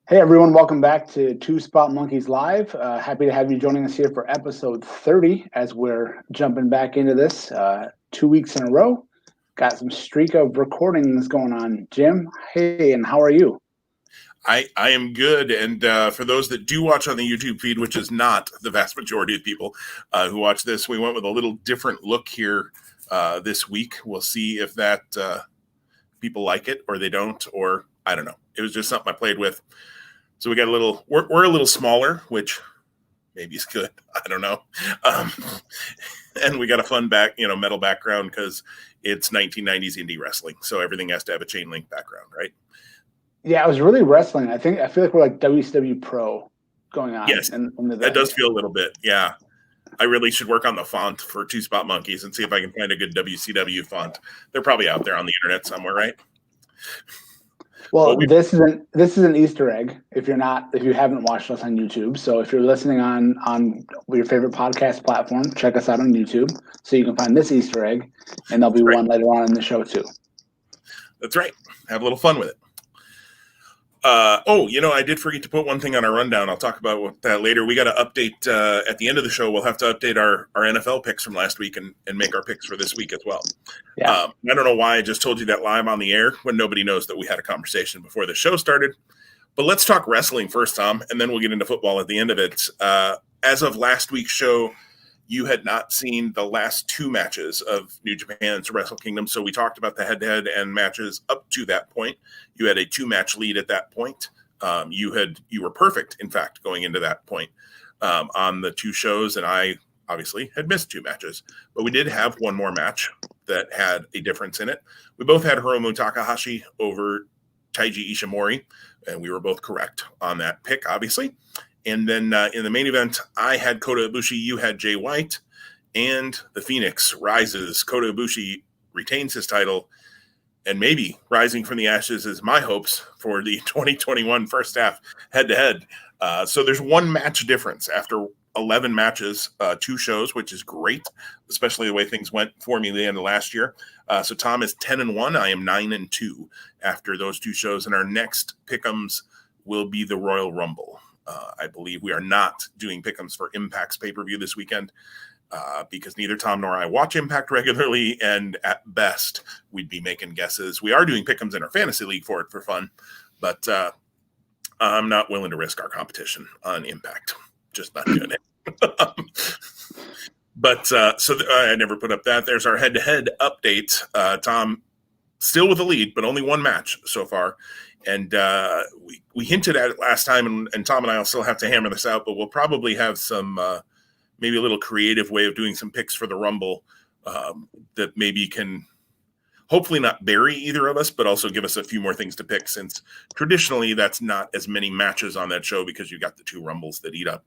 Hey everyone, welcome back to Two Spot Monkeys Live. Happy to have you joining us here for episode 30 as we're jumping back into this 2 weeks in a row. Got some streak of recordings going on. Jim, hey, and how are you? I am good, and for those that do watch on the YouTube feed, which is not the vast majority of people who watch this, we went with a little different look here this week. We'll see if that people like it or they don't, or I don't know. It was just something I played with. So we got we're a little smaller, which maybe is good. I don't know. And we got a fun metal background because it's 1990s indie wrestling. So everything has to have a chain link background, right? Yeah, it was really wrestling. I feel like we're like WCW Pro going on. Yes, that does feel a little bit. Yeah. I really should work on the font for Two Spot Monkeys and see if I can find a good WCW font. They're probably out there on the internet somewhere, right? Well, this is an Easter egg if you haven't watched us on YouTube. So if you're listening on your favorite podcast platform, check us out on YouTube so you can find this Easter egg, and there'll be one later on in the show too. That's right. Have a little fun with it. I did forget to put one thing on our rundown. I'll talk about that later. We got to update at the end of the show. We'll have to update our NFL picks from last week and make our picks for this week as well. Yeah. I don't know why I just told you that live on the air when nobody knows that we had a conversation before the show started. But let's talk wrestling first, Tom, and then we'll get into football at the end of it. As of last week's show, you had not seen the last two matches of New Japan's Wrestlekingdom, so we talked about the head-to-head and matches up to that point. You had a 2-match lead at that point. You were perfect, in fact, going into that point on the two shows, and I obviously had missed 2 matches. But we did have one more match that had a difference in it. We both had Hiromu Takahashi over Taiji Ishimori, and we were both correct on that pick, obviously. And then in the main event, I had Kota Ibushi, you had Jay White, and the Phoenix rises. Kota Ibushi retains his title, and maybe rising from the ashes is my hopes for the 2021 first half head-to-head. So there's one match difference after 11 matches, 2 shows, which is great, especially the way things went for me the end of last year. So Tom is 10-1. I am 9-2 after those 2 shows, and our next pick'ems will be the Royal Rumble. I believe we are not doing pick'ems for Impact's pay-per-view this weekend because neither Tom nor I watch Impact regularly, and at best, we'd be making guesses. We are doing pick'ems in our fantasy league for it for fun, but I'm not willing to risk our competition on Impact. Just not doing it. But I never put up that. There's our head-to-head update. Tom still with the lead, but only one match so far. And we hinted at it last time, and Tom and I will still have to hammer this out, but we'll probably have some maybe a little creative way of doing some picks for the Rumble that maybe can hopefully not bury either of us, but also give us a few more things to pick, since traditionally that's not as many matches on that show because you got the 2 Rumbles that eat up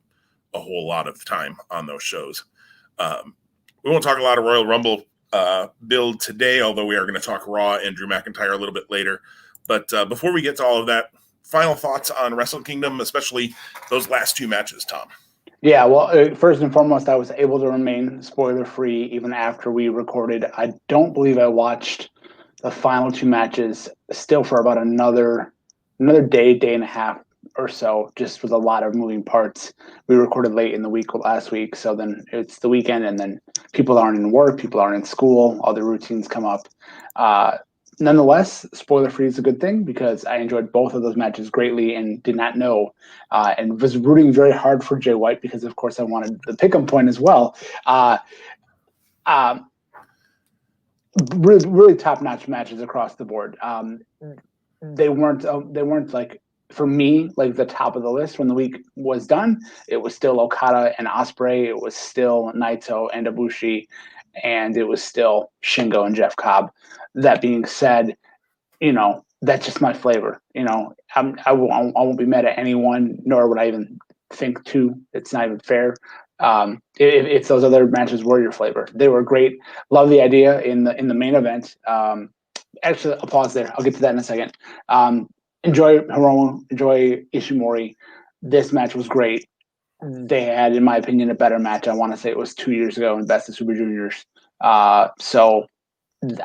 a whole lot of time on those shows. We won't talk a lot of Royal Rumble build today, although we are going to talk Raw and Drew McIntyre a little bit later. But before we get to all of that, final thoughts on Wrestlekingdom, especially those last 2 matches, Tom. Yeah, well, first and foremost, I was able to remain spoiler-free even after we recorded. I don't believe I watched the final 2 matches still for about another day and a half or so, just with a lot of moving parts. We recorded late in the week last week, so then it's the weekend, and then people aren't in work, people aren't in school, other routines come up. Nonetheless, spoiler-free is a good thing because I enjoyed both of those matches greatly and did not know and was rooting very hard for Jay White because, of course, I wanted the pick'em point as well. Really top-notch matches across the board. They weren't like, for me, like the top of the list when the week was done. It was still Okada and Ospreay. It was still Naito and Ibushi, and it was still Shingo and Jeff Cobb. That being said, that's just my flavor. I won't be mad at anyone, nor would I even think to. It's not even fair. If those other matches were your flavor, they were great. Love the idea in the main event. Actually, I'll pause there. I'll get to that in a second. Enjoy Hiromu, enjoy Ishimori. This match was great. They had, in my opinion, a better match. I want to say it was 2 years ago in Best of Super Juniors. So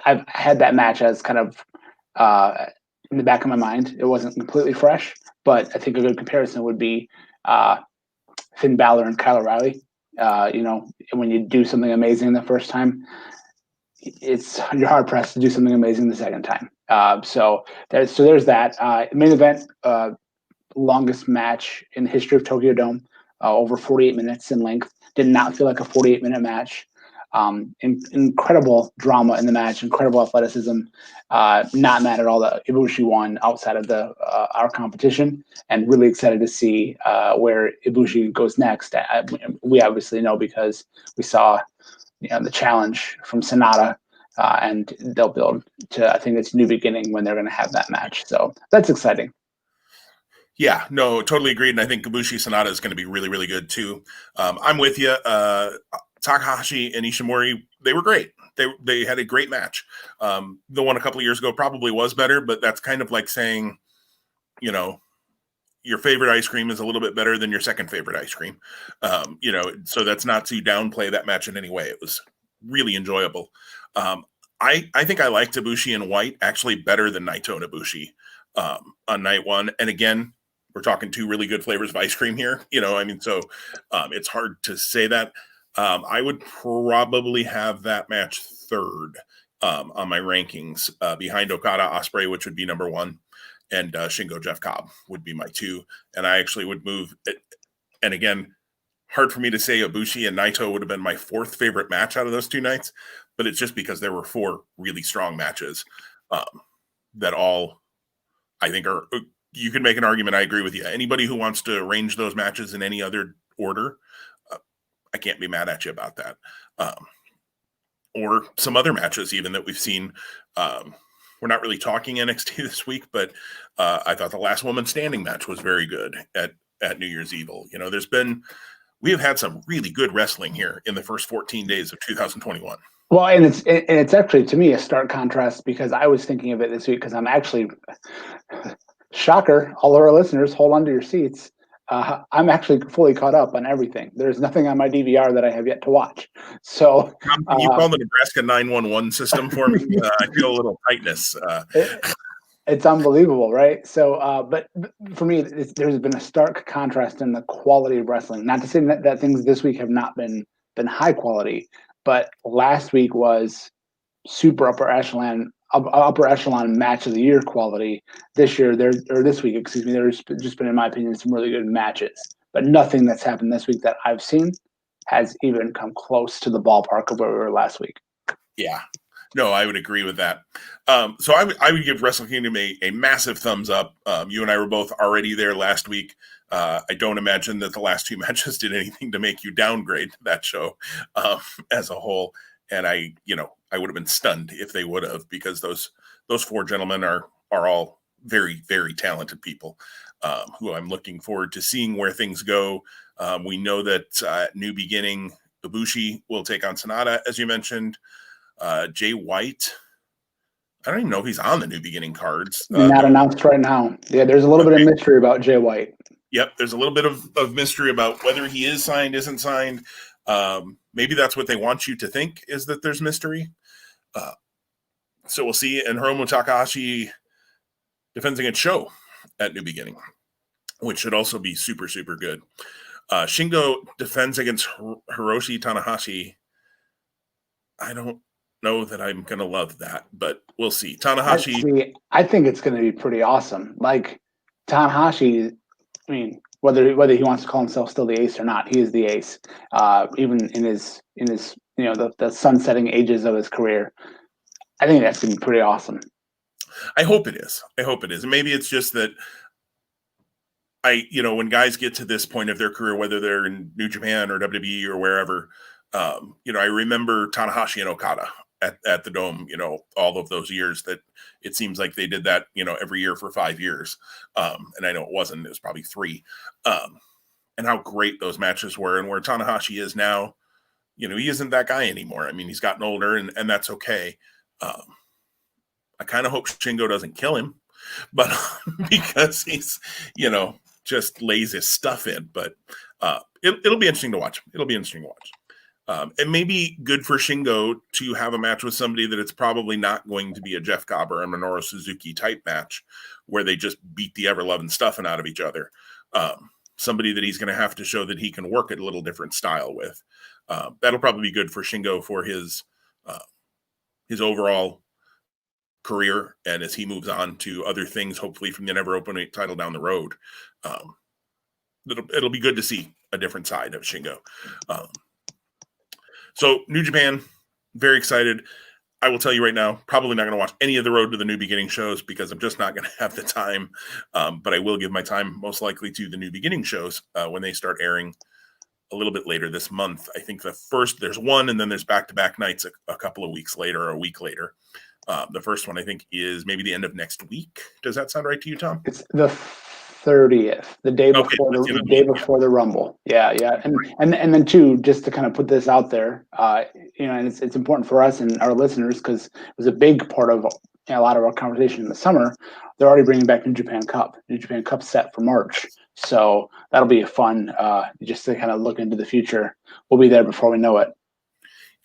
I've had that match as kind of in the back of my mind. It wasn't completely fresh, but I think a good comparison would be Finn Balor and Kyle O'Reilly. When you do something amazing the first time, you're hard pressed to do something amazing the second time. So there's that. Main event, longest match in the history of Tokyo Dome, over 48 minutes in length. Did not feel like a 48-minute match. Incredible drama in the match, incredible athleticism. Not mad at all that Ibushi won outside of our competition, and really excited to see where Ibushi goes next. We obviously know because we saw the challenge from Sonata, and they'll build to, I think it's New Beginning when they're going to have that match. So that's exciting. Yeah, no, totally agreed. And I think Ibushi Sonata is going to be really, really good too. I'm with you. Takahashi and Ishimori, they were great. They had a great match. The one a couple of years ago probably was better, but that's kind of like saying, your favorite ice cream is a little bit better than your second favorite ice cream. So that's not to downplay that match in any way. It was really enjoyable. I think I liked Ibushi in white actually better than Naito and Ibushi on night one. And again, we're talking two really good flavors of ice cream here. So it's hard to say that. I would probably have that match third on my rankings, behind Okada Ospreay, which would be number one, and Shingo Jeff Cobb would be my two. And I actually would move it. And again, hard for me to say Ibushi and Naito would have been my fourth favorite match out of those two nights, but it's just because there were four really strong matches that all I think you can make an argument. I agree with you. Anybody who wants to arrange those matches in any other order, I can't be mad at you about that. Or some other matches even that we've seen. We're not really talking NXT this week, but I thought the last woman standing match was very good at New Year's Evil. We have had some really good wrestling here in the first 14 days of 2021. Well, and it's actually, to me, a stark contrast, because I was thinking of it this week, because I'm actually, shocker, all of our listeners, hold on to your seats. I'm actually fully caught up on everything. There's nothing on my DVR that I have yet to watch. So can you call the Nebraska 911 system for me? I feel a little tightness. It's unbelievable, right? So, but for me, there's been a stark contrast in the quality of wrestling. Not to say that things this week have not been high quality, but last week was super upper echelon match of the year quality. This week, excuse me, there's just been, in my opinion, some really good matches, but nothing that's happened this week that I've seen has even come close to the ballpark of where we were last week. Yeah. No, I would agree with that. So I would give Wrestle Kingdom a massive thumbs up. You and I were both already there last week. I don't imagine that the last two matches did anything to make you downgrade that show as a whole. And I would have been stunned if they would have, because those four gentlemen are all very, very talented people who I'm looking forward to seeing where things go. We know that New Beginning, Ibushi will take on Sonata, as you mentioned. Jay White, I don't even know if he's on the New Beginning cards. Not announced right now. Yeah, there's a little bit of mystery about Jay White. Yep, there's a little bit of mystery about whether he is signed, isn't signed. Maybe that's what they want you to think, is that there's mystery. So we'll see. And Hiromu Takahashi defends against Sho at New Beginning, which should also be super, super good. Shingo defends against Hiroshi Tanahashi. I don't know that I'm going to love that, but we'll see. Tanahashi. I think it's going to be pretty awesome. Like, Tanahashi, I mean, whether he wants to call himself still the ace or not, he is the ace. Even in his the sunsetting ages of his career, I think that's going to be pretty awesome. I hope it is. And maybe it's just that when guys get to this point of their career, whether they're in New Japan or WWE or wherever, I remember Tanahashi and Okada at the Dome, all of those years that it seems like they did that, every year for 5 years. And I know it was probably 3. And how great those matches were, and where Tanahashi is now, he isn't that guy anymore. I mean, he's gotten older, and that's okay. I kind of hope Shingo doesn't kill him, but because he's, just lays his stuff in, but it'll be interesting to watch. It may be good for Shingo to have a match with somebody that it's probably not going to be a Jeff Cobb or a Minoru Suzuki type match where they just beat the ever-loving stuffing out of each other. Somebody that he's going to have to show that he can work at a little different style with. That'll probably be good for Shingo for his overall career, and as he moves on to other things, hopefully from the Never Open Weight title down the road. It'll be good to see a different side of Shingo. So New Japan, very excited. I will tell you right now, probably not going to watch any of the Road to the New Beginning shows because I'm just not going to have the time. But I will give my time most likely to the New Beginning shows when they start airing a little bit later this month. I think there's one, and then there's back-to-back nights a couple of weeks later or a week later. The first one I think is maybe the end of next week. Does that sound right to you, Tom? It's the 30th, the day before the Rumble. Yeah. And then too, just to kind of put this out there, and it's important for us and our listeners because it was a big part of a lot of our conversation in the summer. They're already bringing back New Japan Cup set for March, so that'll be fun. Just to kind of look into the future. We'll be there before we know it.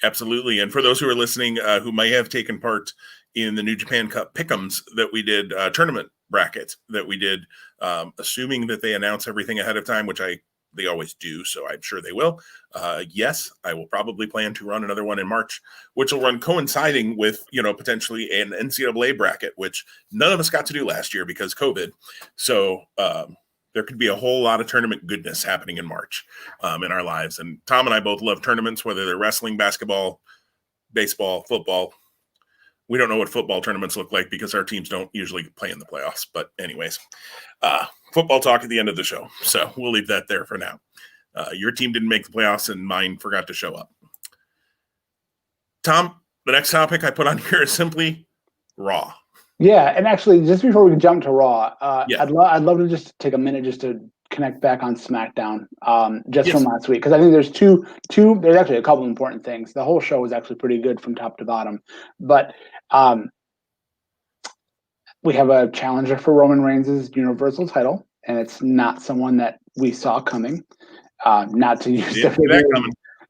Absolutely. And for those who are listening, who might have taken part in the New Japan Cup pick'ems that we did, tournament brackets that we did, assuming that they announce everything ahead of time, which they always do, so I'm sure they will. Yes, I will probably plan to run another one in March, which will run coinciding with, potentially an NCAA bracket, which none of us got to do last year because COVID. So there could be a whole lot of tournament goodness happening in March in our lives. And Tom and I both love tournaments, whether they're wrestling, basketball, baseball, football. We don't know what football tournaments look like because our teams don't usually play in the playoffs. But anyways, football talk at the end of the show. So we'll leave that there for now. Your team didn't make the playoffs and mine forgot to show up. Tom, the next topic I put on here is simply Raw. Yeah, and actually, just before we jump to Raw, I'd love to just take a minute just to connect back on SmackDown from last week, because I think there's there's actually a couple important things. The whole show was actually pretty good from top to bottom, but we have a challenger for Roman Reigns' Universal title, and it's not someone that we saw coming. Not to use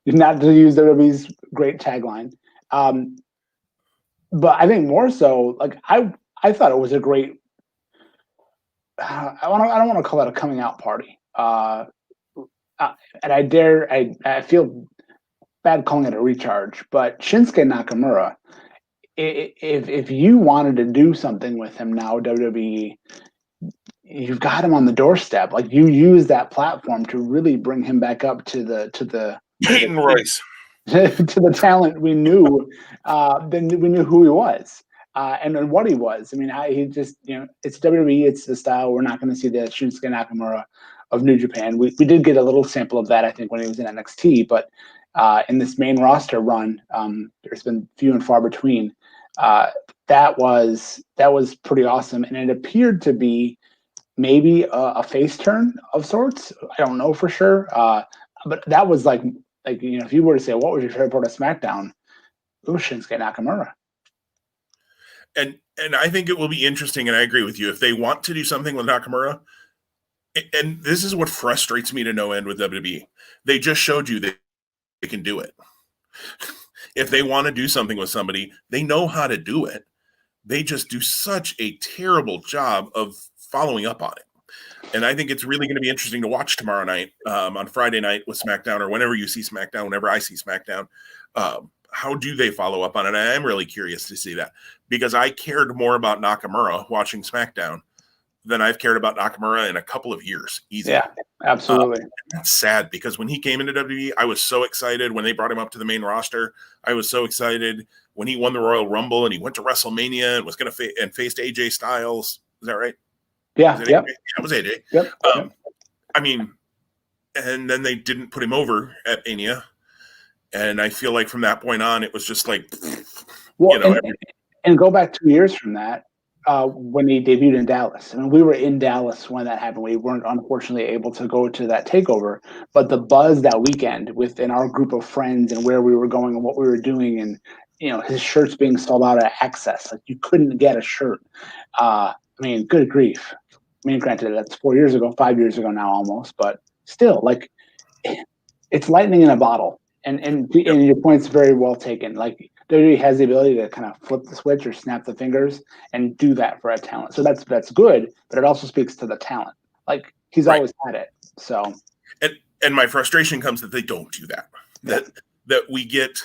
WWE's great tagline. But I think more so, like I thought it was a great. I don't want to call it a coming out party, and I feel bad calling it a recharge. But Shinsuke Nakamura, if you wanted to do something with him now, WWE, you've got him on the doorstep. Like, you use that platform to really bring him back up to the Peyton Royce. To the talent we knew, then we knew who he was and what he was. I mean, he just, it's WWE, it's the style. We're not going to see the Shinsuke Nakamura of New Japan. We did get a little sample of that, I think, when he was in NXT, but in this main roster run, there's been few and far between. That was pretty awesome, and it appeared to be maybe a face turn of sorts. I don't know for sure, but that was like if you were to say what was your favorite part of SmackDown, it was Shinsuke Nakamura. And I think it will be interesting, and I agree with you, if they want to do something with Nakamura. And this is what frustrates me to no end with WWE. They just showed you that they can do it. If they want to do something with somebody, they know how to do it. They just do such a terrible job of following up on it. And I think it's really going to be interesting to watch tomorrow night, on Friday night with SmackDown, or whenever you see SmackDown, whenever I see SmackDown. How do they follow up on it? I am really curious to see that, because I cared more about Nakamura watching SmackDown than I've cared about Nakamura in a couple of years. Easy. Yeah, absolutely. That's sad, because when he came into WWE, I was so excited when they brought him up to the main roster. I was so excited when he won the Royal Rumble and he went to WrestleMania and was going to faced AJ Styles. Is that right? Yeah. Yep. That was AJ. Yep. I mean, and then they didn't put him over at Mania. And I feel like from that point on, it was just like, and go back 2 years from that, when he debuted in Dallas. I mean, we were in Dallas when that happened. We weren't, unfortunately, able to go to that takeover. But the buzz that weekend within our group of friends and where we were going and what we were doing, and his shirts being sold out at Access, like you couldn't get a shirt. I mean, good grief. I mean, granted, that's 4 years ago, 5 years ago now almost, but still, like, it's lightning in a bottle. And your point's very well taken. Like WWE has the ability to kind of flip the switch or snap the fingers and do that for a talent. So that's good, but it also speaks to the talent. Like he's always had it. So and my frustration comes that they don't do that. That we get.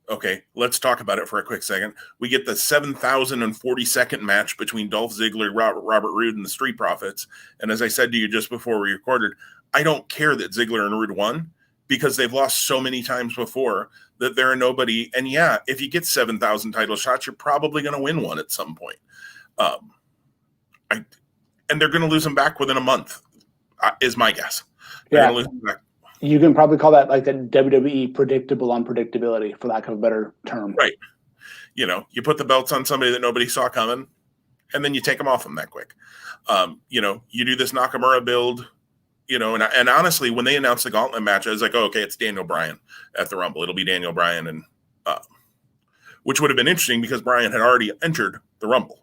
Okay, let's talk about it for a quick second. We get the 7,042nd match between Dolph Ziggler, Robert Roode, and the Street Profits. And as I said to you just before we recorded, I don't care that Ziggler and Roode won because they've lost so many times before that there are nobody. And yeah, if you get 7,000 title shots, you're probably going to win one at some point. And they're going to lose them back within a month, is my guess. They're going to lose them back. You can probably call that like the WWE predictable unpredictability, for lack of a better term. Right. You put the belts on somebody that nobody saw coming, and then you take them off them that quick. You do this Nakamura build, and honestly, when they announced the gauntlet match, I was like, oh, okay, it's Daniel Bryan at the Rumble. It'll be Daniel Bryan, and which would have been interesting because Bryan had already entered the Rumble.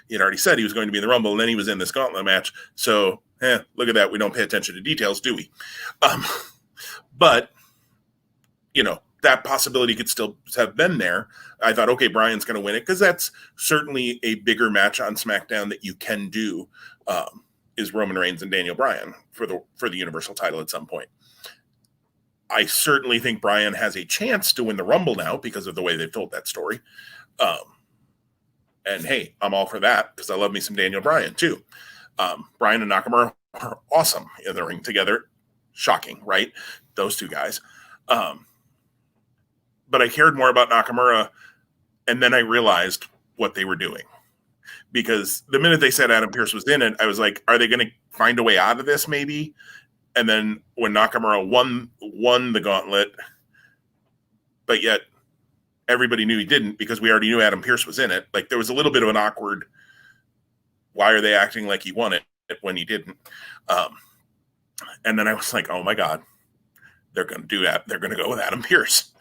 He had already said he was going to be in the Rumble, and then he was in this gauntlet match. So, look at that. We don't pay attention to details, do we? But, that possibility could still have been there. I thought, okay, Bryan's going to win it because that's certainly a bigger match on SmackDown that you can do is Roman Reigns and Daniel Bryan for the Universal title at some point. I certainly think Bryan has a chance to win the Rumble now because of the way they've told that story. And hey, I'm all for that because I love me some Daniel Bryan too. Bryan and Nakamura are awesome in the ring together. Shocking, right? Those two guys. But I cared more about Nakamura, and then I realized what they were doing. Because the minute they said Adam Pearce was in it, I was like, are they going to find a way out of this maybe? And then when Nakamura won the gauntlet, but yet everybody knew he didn't because we already knew Adam Pearce was in it. Like there was a little bit of an awkward, why are they acting like he won it when he didn't? And then I was like, oh my God, they're going to do that. They're going to go with Adam Pearce.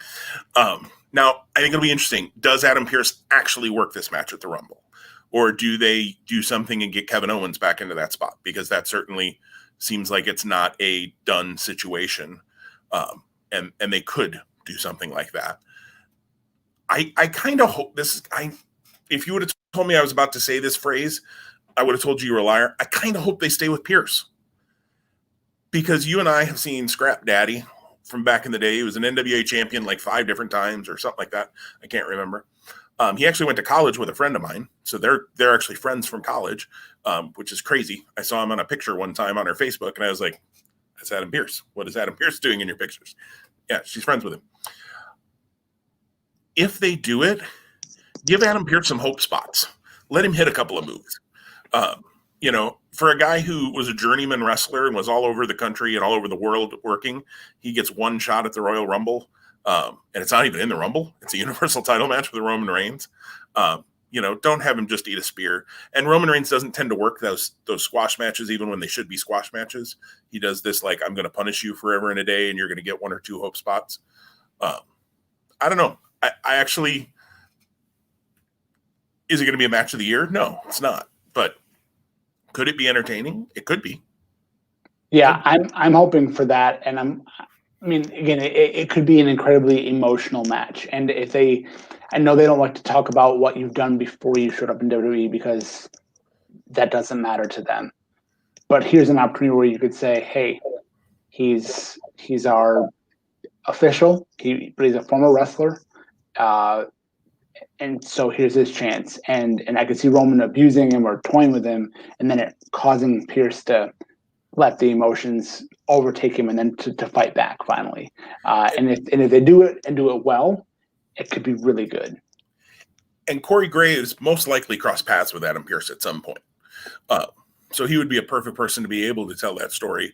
Now, I think it'll be interesting. Does Adam Pearce actually work this match at the Rumble? Or do they do something and get Kevin Owens back into that spot? Because that certainly seems like it's not a done situation. And they could do something like that. I kind of hope if you would have told me I was about to say this phrase, I would have told you were a liar. I kind of hope they stay with Pearce. Because you and I have seen Scrap Daddy from back in the day. He was an NWA champion like 5 different times or something like that. I can't remember. He actually went to college with a friend of mine. So they're actually friends from college, which is crazy. I saw him on a picture one time on her Facebook, and I was like, that's Adam Pearce. What is Adam Pearce doing in your pictures? Yeah, she's friends with him. If they do it, give Adam Pearce some hope spots. Let him hit a couple of moves. For a guy who was a journeyman wrestler and was all over the country and all over the world working, he gets one shot at the Royal Rumble. And it's not even in the Rumble. It's a Universal title match with Roman Reigns. Don't have him just eat a spear. And Roman Reigns doesn't tend to work those squash matches, even when they should be squash matches. He does this like, I'm going to punish you forever in a day, and you're going to get 1 or 2 hope spots. I don't know. I actually, is it going to be a match of the year? No, it's not. But could it be entertaining? It could be. Yeah, I'm hoping for that, and again, it could be an incredibly emotional match. And I know they don't like to talk about what you've done before you showed up in WWE because that doesn't matter to them. But here's an opportunity where you could say, hey, he's our official, but he's a former wrestler. And so here's his chance. And I could see Roman abusing him or toying with him, and then it causing Pearce to let the emotions overtake him and then to fight back finally. And if they do it and do it well, it could be really good. And Corey Graves most likely crossed paths with Adam Pearce at some point. So he would be a perfect person to be able to tell that story.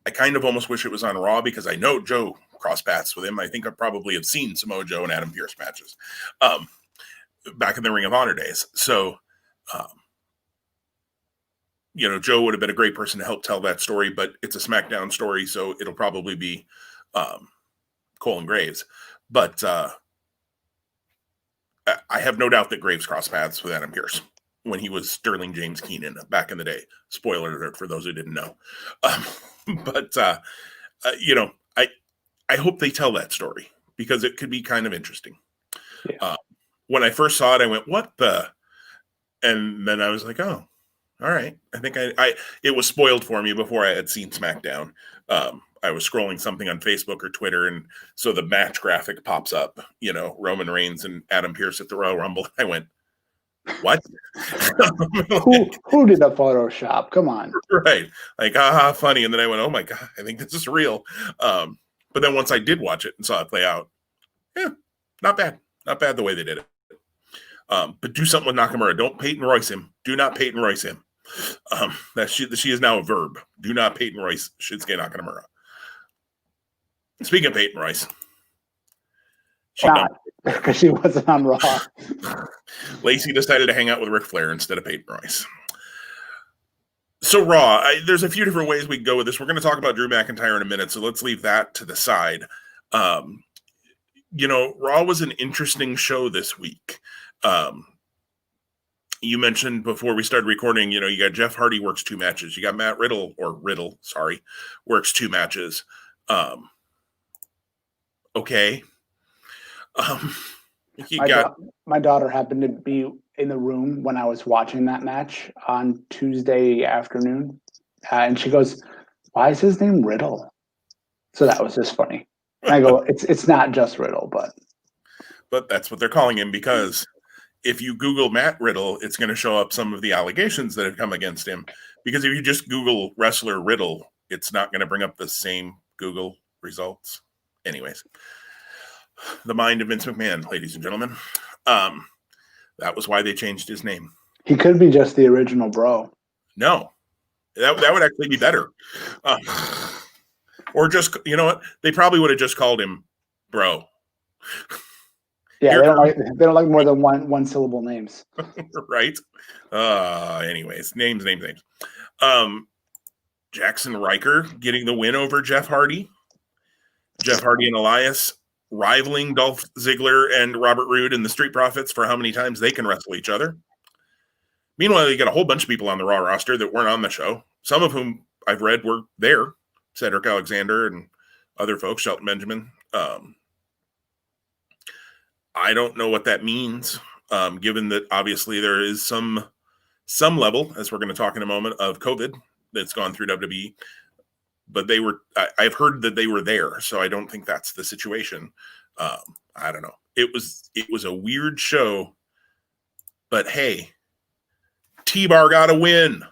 I kind of almost wish it was on Raw because I know Joe crossed paths with him. I think I probably have seen Samoa Joe and Adam Pearce matches back in the Ring of Honor days. So, Joe would have been a great person to help tell that story, but it's a SmackDown story, so it'll probably be Cole and Graves. But I have no doubt that Graves crossed paths with Adam Pearce when he was Sterling James Keenan back in the day. Spoiler alert for those who didn't know. I hope they tell that story because it could be kind of interesting. Yeah. When I first saw it, I went, "What the?" And then I was like, "Oh, all right." I think I it was spoiled for me before I had seen SmackDown. I was scrolling something on Facebook or Twitter, and so the match graphic pops up. Roman Reigns and Adam Pearce at the Royal Rumble. I went, "What? who did the Photoshop? Come on!" Right? Like, funny. And then I went, "Oh my god, I think this is real." But then once I did watch it and saw it play out, yeah, not bad the way they did it. But do something with Nakamura. Don't Peyton Royce him. Do not Peyton Royce him. She is now a verb. Do not Peyton Royce Shinsuke Nakamura. Speaking of Peyton Royce, because she wasn't on Raw. Lacey decided to hang out with Ric Flair instead of Peyton Royce. So Raw, there's a few different ways we can go with this. We're going to talk about Drew McIntyre in a minute, so let's leave that to the side. Raw was an interesting show this week. You mentioned before we started recording, you got Jeff Hardy works 2 matches. You got Matt Riddle, works 2 matches. Okay. My daughter happened to be in the room when I was watching that match on Tuesday afternoon, and she goes, "Why is his name Riddle?" So that was just funny. And I go, "It's not just Riddle, but that's what they're calling him, because if you Google Matt Riddle, it's going to show up some of the allegations that have come against him. Because if you just Google wrestler Riddle, it's not going to bring up the same Google results. Anyways, the mind of Vince McMahon, ladies and gentlemen. That was why they changed his name. He could be just the original Bro. No, that would actually be better. Or just, you know what? They probably would have just called him Bro. Yeah, they don't like more than one syllable names. Right? Anyways, names. Jackson Riker getting the win over Jeff Hardy. Jeff Hardy and Elias rivaling Dolph Ziggler and Robert Roode and the Street Profits for how many times they can wrestle each other. Meanwhile, you got a whole bunch of people on the Raw roster that weren't on the show, some of whom I've read were there. Cedric Alexander and other folks, Shelton Benjamin. I don't know what that means, given that obviously there is some level, as we're going to talk in a moment, of COVID that's gone through WWE. But I've heard that they were there, so I don't think that's the situation. I don't know. It was a weird show, but hey, T-Bar got a win.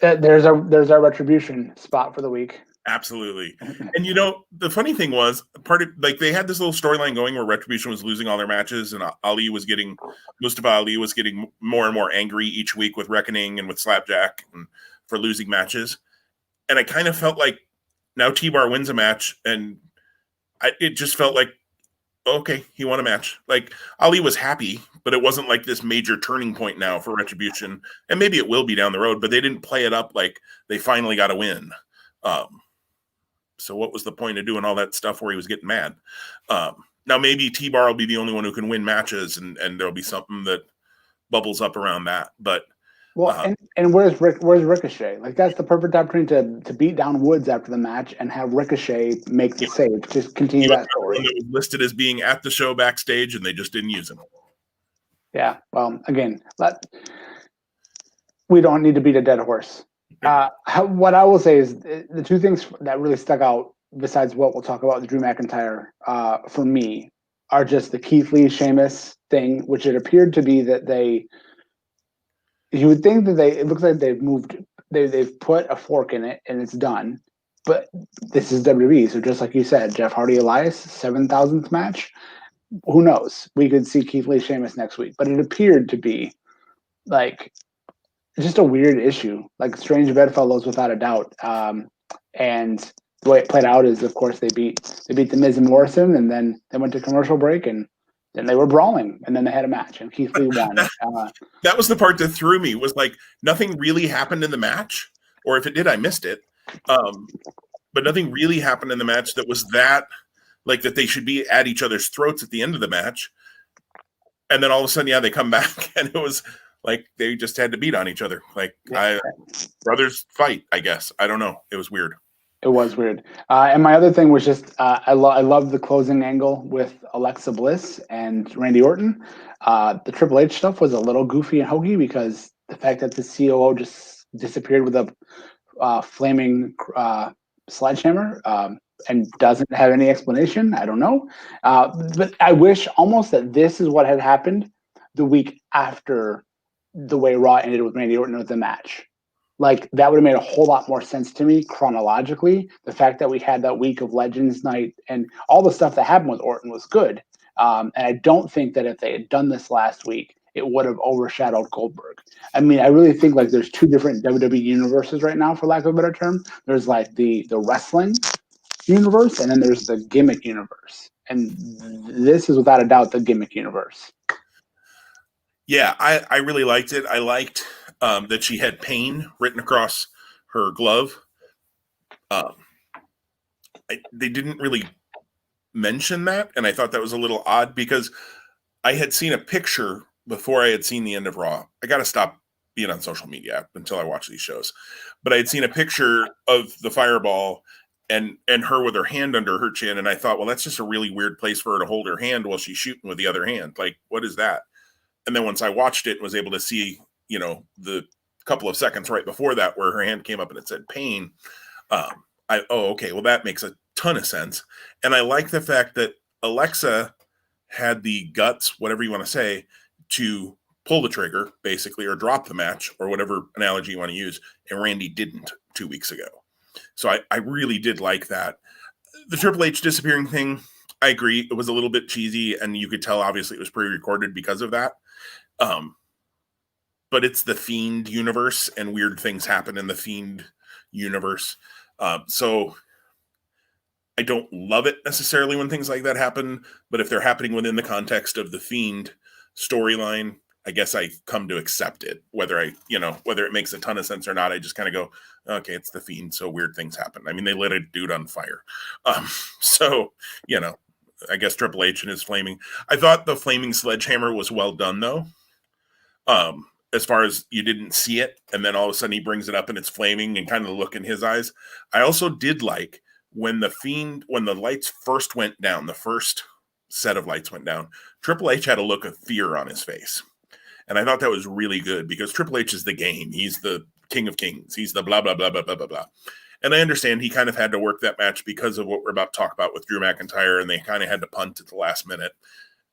There's our retribution spot for the week. Absolutely. And the funny thing was, they had this little storyline going where Retribution was losing all their matches, and Mustafa Ali was getting more and more angry each week with Reckoning and with Slapjack and for losing matches. And I kind of felt like now T-Bar wins a match, and it just felt like, okay, he won a match. Like, Ali was happy, but it wasn't like this major turning point now for Retribution. And maybe it will be down the road, but they didn't play it up like they finally got a win. So what was the point of doing all that stuff where he was getting mad? Now maybe T-Bar will be the only one who can win matches, and there'll be something that bubbles up around that. But and where's Ricochet? Like, that's the perfect opportunity to beat down Woods after the match and have Ricochet make the save. Just continue that story. It was listed as being at the show backstage, and they just didn't use him. Yeah. Well, again, we don't need to beat a dead horse. What I will say is the two things that really stuck out, besides what we'll talk about with Drew McIntyre, for me, are just the Keith Lee Sheamus thing, which it appeared to be that you would think that it looks like they've put a fork in it and it's done. But this is WWE, so just like you said, Jeff Hardy Elias, 7,000th match. Who knows? We could see Keith Lee Sheamus next week, but it appeared to be like just a weird issue, like strange bedfellows without a doubt. And the way it played out is, of course, they beat the Miz and Morrison, and then they went to commercial break, and then they were brawling, and then they had a match, and Keith Lee won. That was the part that threw me, was like nothing really happened in the match, or if it did, I missed it. But nothing really happened in the match that was that they should be at each other's throats at the end of the match. And then all of a sudden, they come back, and it was like they just had to beat on each other. Brothers fight, I guess. I don't know. It was weird. It was weird. And my other thing was just I love the closing angle with Alexa Bliss and Randy Orton. The Triple H stuff was a little goofy and hokey because the fact that the COO just disappeared with a flaming sledgehammer and doesn't have any explanation. I don't know. But I wish almost that this is what had happened the week after the way Raw ended with Randy Orton with the match. Like, that would have made a whole lot more sense to me chronologically. The fact that we had that week of Legends Night and all the stuff that happened with Orton was good. And I don't think that if they had done this last week, it would have overshadowed Goldberg. I mean, I really think like there's two different WWE universes right now, for lack of a better term. There's like the wrestling universe, and then there's the gimmick universe. And this is without a doubt the gimmick universe. Yeah, I really liked it. I liked that she had pain written across her glove. They didn't really mention that, and I thought that was a little odd because I had seen a picture before I had seen the end of Raw. I got to stop being on social media until I watch these shows. But I had seen a picture of the fireball and her with her hand under her chin, and I thought, well, that's just a really weird place for her to hold her hand while she's shooting with the other hand. Like, what is that? And then once I watched it and was able to see, the couple of seconds right before that where her hand came up and it said pain, okay, well, that makes a ton of sense. And I like the fact that Alexa had the guts, whatever you want to say, to pull the trigger, basically, or drop the match, or whatever analogy you want to use, and Randy didn't 2 weeks ago. So I really did like that. The Triple H disappearing thing, I agree. It was a little bit cheesy, and you could tell, obviously, it was pre-recorded because of that. But it's the Fiend universe, and weird things happen in the Fiend universe. So I don't love it necessarily when things like that happen, but if they're happening within the context of the Fiend storyline, I guess I come to accept it. Whether it makes a ton of sense or not, I just kind of go, okay, it's the Fiend, so weird things happen. I mean, they lit a dude on fire. So, I guess Triple H and his flaming. I thought the flaming sledgehammer was well done, though. As far as you didn't see it, and then all of a sudden he brings it up and it's flaming, and kind of the look in his eyes. I also did like when the lights first went down, the first set of lights went down, Triple H had a look of fear on his face. And I thought that was really good because Triple H is the game. He's the king of kings. He's the blah, blah, blah, blah, blah, blah, blah. And I understand he kind of had to work that match because of what we're about to talk about with Drew McIntyre, and they kind of had to punt at the last minute.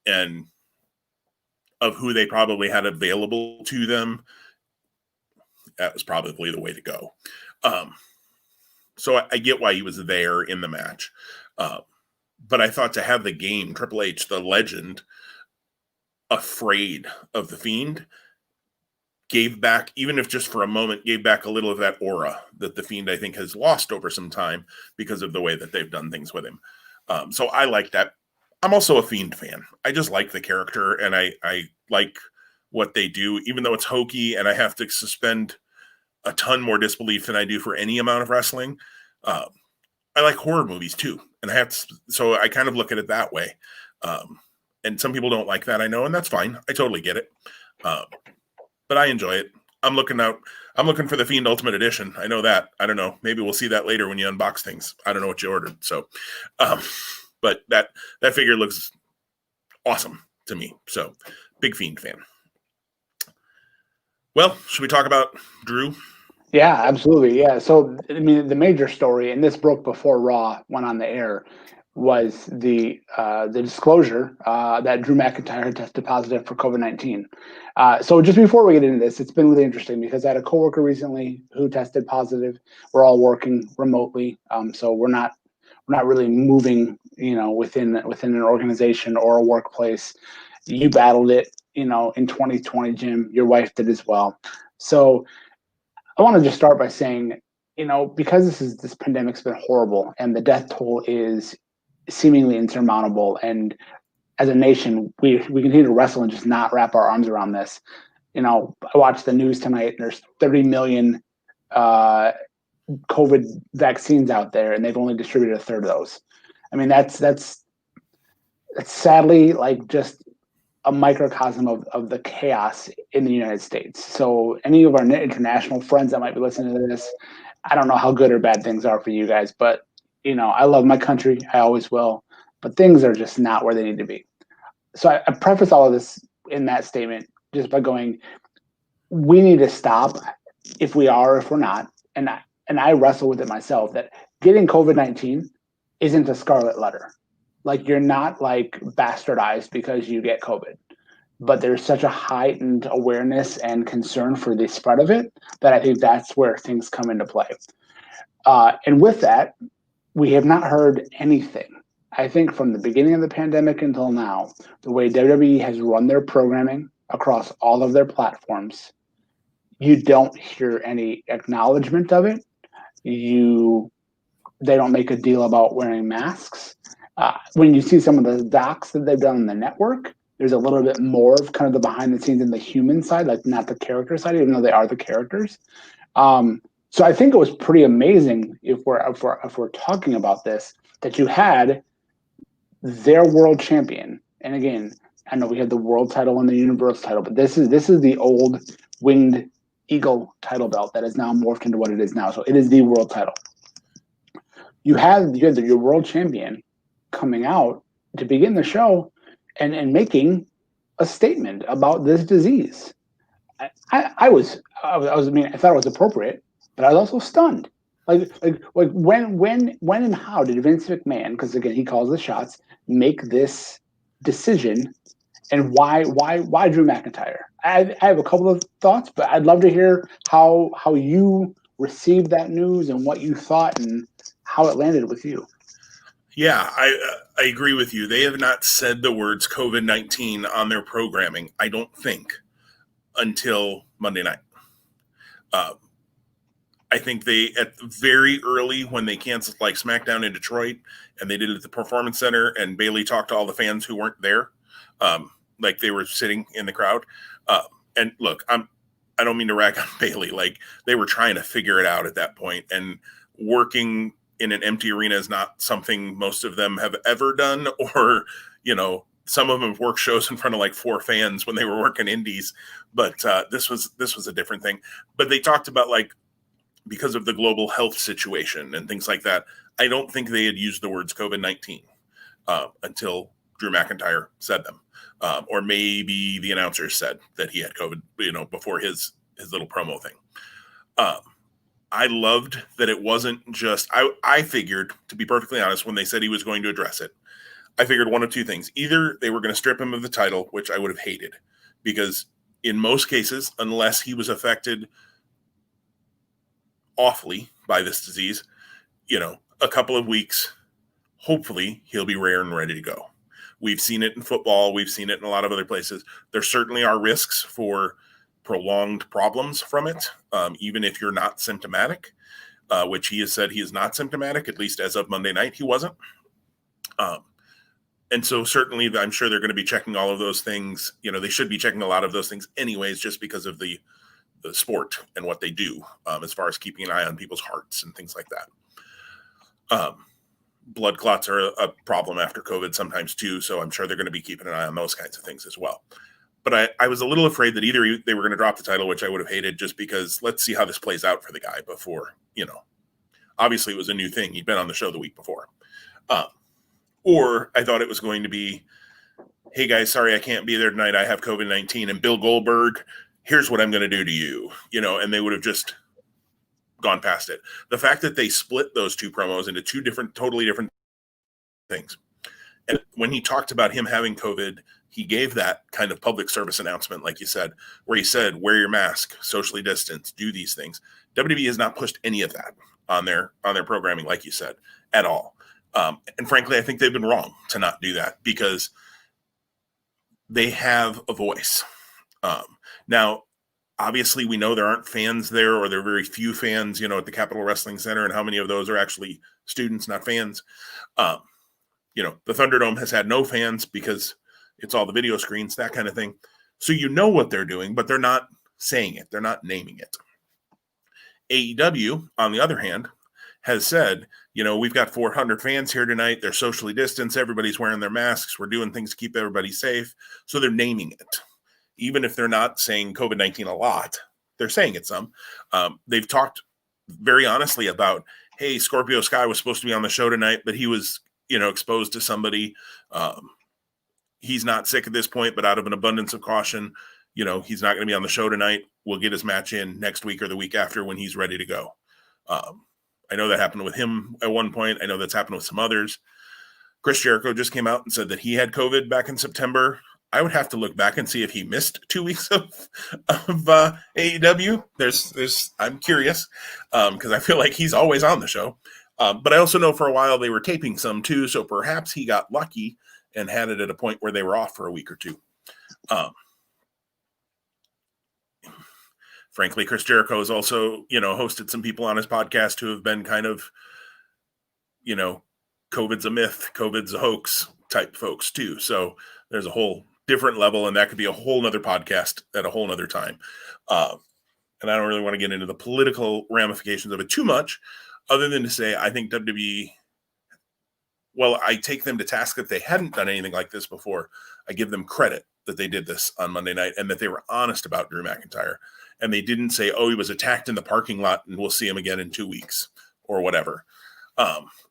And of who they probably had available to them, that was probably the way to go. So I get why he was there in the match. But I thought to have the game, Triple H, the legend, afraid of the Fiend, gave back, even if just for a moment, gave back a little of that aura that the Fiend, I think, has lost over some time because of the way that they've done things with him. So I like that. I'm also a Fiend fan. I just like the character, and I like what they do, even though it's hokey and I have to suspend a ton more disbelief than I do for any amount of wrestling. I like horror movies too. And so I kind of look at it that way. And some people don't like that, I know, and that's fine. I totally get it. But I enjoy it. I'm looking for the Fiend Ultimate Edition. I know that. I don't know. Maybe we'll see that later when you unbox things. I don't know what you ordered. So, but that figure looks awesome to me. So, big Fiend fan. Well, should we talk about Drew? Yeah, absolutely. Yeah. So, I mean, the major story, and this broke before Raw went on the air, was the disclosure that Drew McIntyre had tested positive for COVID-19. So just before we get into this, it's been really interesting because I had a coworker recently who tested positive. We're all working remotely, so we're not really moving, within an organization or a workplace. You battled it, in 2020, Jim. Your wife did as well. So I want to just start by saying, because this pandemic's been horrible and the death toll is seemingly insurmountable, and as a nation, we continue to wrestle and just not wrap our arms around this. I watched the news tonight. There's 30 million COVID vaccines out there, and they've only distributed a third of those. I mean, that's sadly like just a microcosm of the chaos in the United States. So any of our international friends that might be listening to this, I don't know how good or bad things are for you guys, but I love my country. I always will, but things are just not where they need to be. So I preface all of this in that statement just by going, we need to stop if we are, if we're not. And I wrestle with it myself that getting COVID-19 isn't a scarlet letter. Like, you're not like bastardized because you get COVID, but there's such a heightened awareness and concern for the spread of it that I think that's where things come into play. And with that, we have not heard anything. I think from the beginning of the pandemic until now, the way WWE has run their programming across all of their platforms, you don't hear any acknowledgement of it. They don't make a deal about wearing masks. When you see some of the docs that they've done on the network, there's a little bit more of kind of the behind the scenes and the human side, like not the character side, even though they are the characters. So I think it was pretty amazing if we're talking about this, that you had their world champion. And again, I know we had the world title and the universal title, but this is the old winged eagle title belt that is now morphed into what it is now. So it is the world title. You had your world champion coming out to begin the show and making a statement about this disease. I thought it was appropriate, but I was also stunned. Like when and how did Vince McMahon, because again he calls the shots, make this decision, and why Drew McIntyre? I have a couple of thoughts, but I'd love to hear how you received that news and what you thought and how it landed with you. Yeah, I agree with you. They have not said the words COVID-19 on their programming, I don't think, until Monday night. I think they, at very early, when they canceled like SmackDown in Detroit, and they did it at the Performance Center, and Bayley talked to all the fans who weren't there, like they were sitting in the crowd. And look, I don't mean to rag on Bayley. Like, they were trying to figure it out at that point, and working in an empty arena is not something most of them have ever done, or, some of them have worked shows in front of like 4 fans when they were working indies, but this was a different thing. But they talked about, like, because of the global health situation and things like that, I don't think they had used the words COVID-19 until Drew McIntyre said them. Or maybe the announcer said that he had COVID, before his little promo thing. I loved that it wasn't just, I figured, to be perfectly honest, when they said he was going to address it, I figured one of two things. Either they were going to strip him of the title, which I would have hated, because in most cases, unless he was affected awfully by this disease, a couple of weeks, hopefully he'll be rare and ready to go. We've seen it in football. We've seen it in a lot of other places. There certainly are risks for prolonged problems from it, even if you're not symptomatic, which he has said he is not symptomatic, at least as of Monday night, he wasn't. And so certainly I'm sure they're going to be checking all of those things. They should be checking a lot of those things anyways, just because of the sport and what they do, as far as keeping an eye on people's hearts and things like that. Blood clots are a problem after COVID sometimes too, so I'm sure they're going to be keeping an eye on those kinds of things as well. But I was a little afraid that either they were going to drop the title, which I would have hated, just because let's see how this plays out for the guy before, obviously it was a new thing. He'd been on the show the week before. Or I thought it was going to be, hey guys, sorry I can't be there tonight. I have COVID-19, and Bill Goldberg, here's what I'm going to do to you, and they would have just gone past it. The fact that they split those two promos into two totally different things. And when he talked about him having COVID, he gave that kind of public service announcement, like you said, where he said, wear your mask, socially distance, do these things. WWE has not pushed any of that on their programming, like you said, at all. And frankly, I think they've been wrong to not do that, because they have a voice. Now, obviously, we know there aren't fans there, or there are very few fans, at the Capitol Wrestling Center, and how many of those are actually students, not fans. The Thunderdome has had no fans because it's all the video screens, that kind of thing. So what they're doing, but they're not saying it. They're not naming it. AEW, on the other hand, has said, we've got 400 fans here tonight. They're socially distanced. Everybody's wearing their masks. We're doing things to keep everybody safe. So they're naming it. Even if they're not saying COVID-19 a lot, they're saying it some. They've talked very honestly about, hey, Scorpio Sky was supposed to be on the show tonight, but he was, exposed to somebody. He's not sick at this point, but out of an abundance of caution, he's not going to be on the show tonight. We'll get his match in next week or the week after when he's ready to go. I know that happened with him at one point. I know that's happened with some others. Chris Jericho just came out and said that he had COVID back in September. I would have to look back and see if he missed 2 weeks of AEW. I'm curious because I feel like he's always on the show. But I also know for a while they were taping some too, so perhaps he got lucky and had it at a point where they were off for a week or two. Frankly, Chris Jericho has also, hosted some people on his podcast who have been kind of, COVID's a myth, COVID's a hoax type folks too. So there's a whole different level, and that could be a whole nother podcast at a whole nother time. And I don't really want to get into the political ramifications of it too much, other than to say, I think WWE, well, I take them to task that they hadn't done anything like this before. I give them credit that they did this on Monday night and that they were honest about Drew McIntyre. And they didn't say, oh, he was attacked in the parking lot and we'll see him again in 2 weeks or whatever.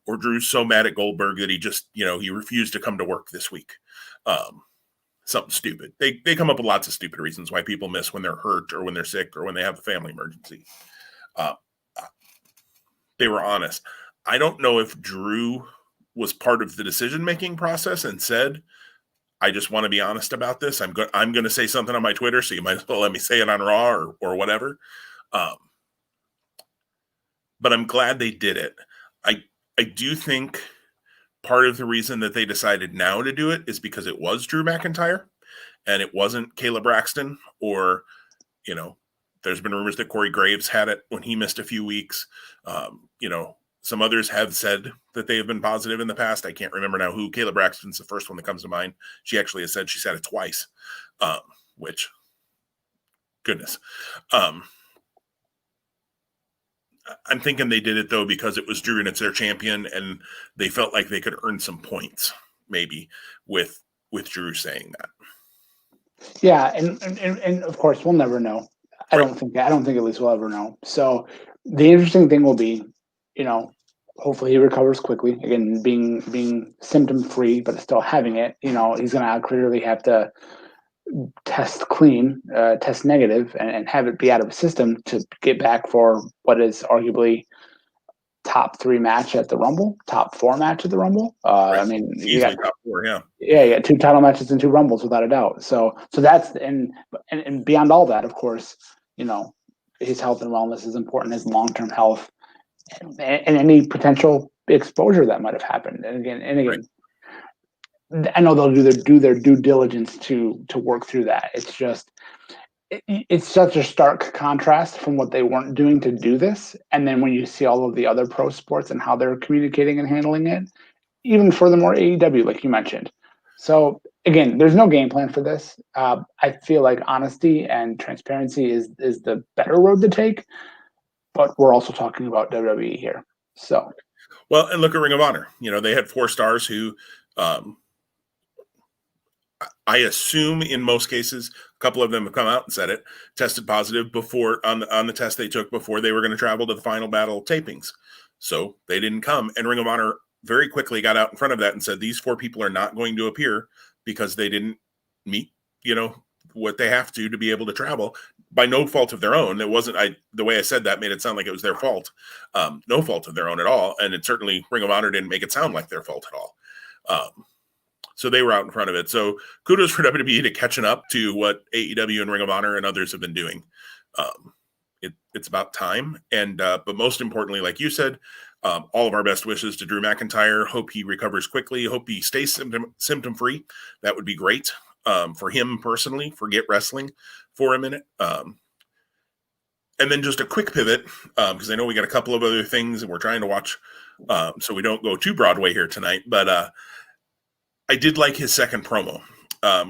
Or Drew's so mad at Goldberg that he just, he refused to come to work this week. Something stupid. They come up with lots of stupid reasons why people miss when they're hurt or when they're sick or when they have a family emergency. They were honest. I don't know if Drew was part of the decision-making process and said, I just want to be honest about this. I'm going to say something on my Twitter, so you might as well let me say it on Raw or whatever. But I'm glad they did it. I do think part of the reason that they decided now to do it is because it was Drew McIntyre and it wasn't Caleb Braxton or, there's been rumors that Corey Graves had it when he missed a few weeks. Some others have said that they have been positive in the past. I can't remember now who. Caleb Braxton's the first one that comes to mind. She actually has said she's had it twice, which, goodness. I'm thinking they did it, though, because it was Drew and it's their champion, and they felt like they could earn some points, maybe, with Drew saying that. Yeah, and of course, we'll never know. I don't think at least we'll ever know. So the interesting thing will be, hopefully he recovers quickly. Again, being symptom free, but still having it. He's going to clearly have to test clean, test negative, and have it be out of the system to get back for what is arguably top 3 match at the Rumble, top 4 match at the Rumble. I mean, you got top 4, yeah. Yeah, you got 2 title matches and 2 Rumbles without a doubt. So that's and beyond all that, of course, his health and wellness is important, his long-term health, and any potential exposure that might have happened. And again, right. I know they'll do their due diligence to work through that. It's just it's such a stark contrast from what they weren't doing to do this, and then when you see all of the other pro sports and how they're communicating and handling it, even furthermore AEW, like you mentioned. So again, there's no game plan for this. I feel like honesty and transparency is the better road to take, but we're also talking about WWE here. So, well, and look at Ring of Honor. They had 4 stars who, I assume in most cases, a couple of them have come out and said it, tested positive before on the test they took before they were going to travel to the Final Battle tapings. So they didn't come, and Ring of Honor very quickly got out in front of that and said these 4 people are not going to appear because they didn't meet, what they have to be able to travel by no fault of their own. It wasn't, the way I said that made it sound like it was their fault. No fault of their own at all. And it certainly, Ring of Honor didn't make it sound like their fault at all. So they were out in front of it. So kudos for WWE to catching up to what AEW and Ring of Honor and others have been doing. It's about time. And, but most importantly, like you said, all of our best wishes to Drew McIntyre. Hope he recovers quickly. Hope he stays symptom free. That would be great for him personally. Forget wrestling for a minute. And then just a quick pivot because I know we got a couple of other things and we're trying to watch so we don't go too Broadway here tonight. But I did like his second promo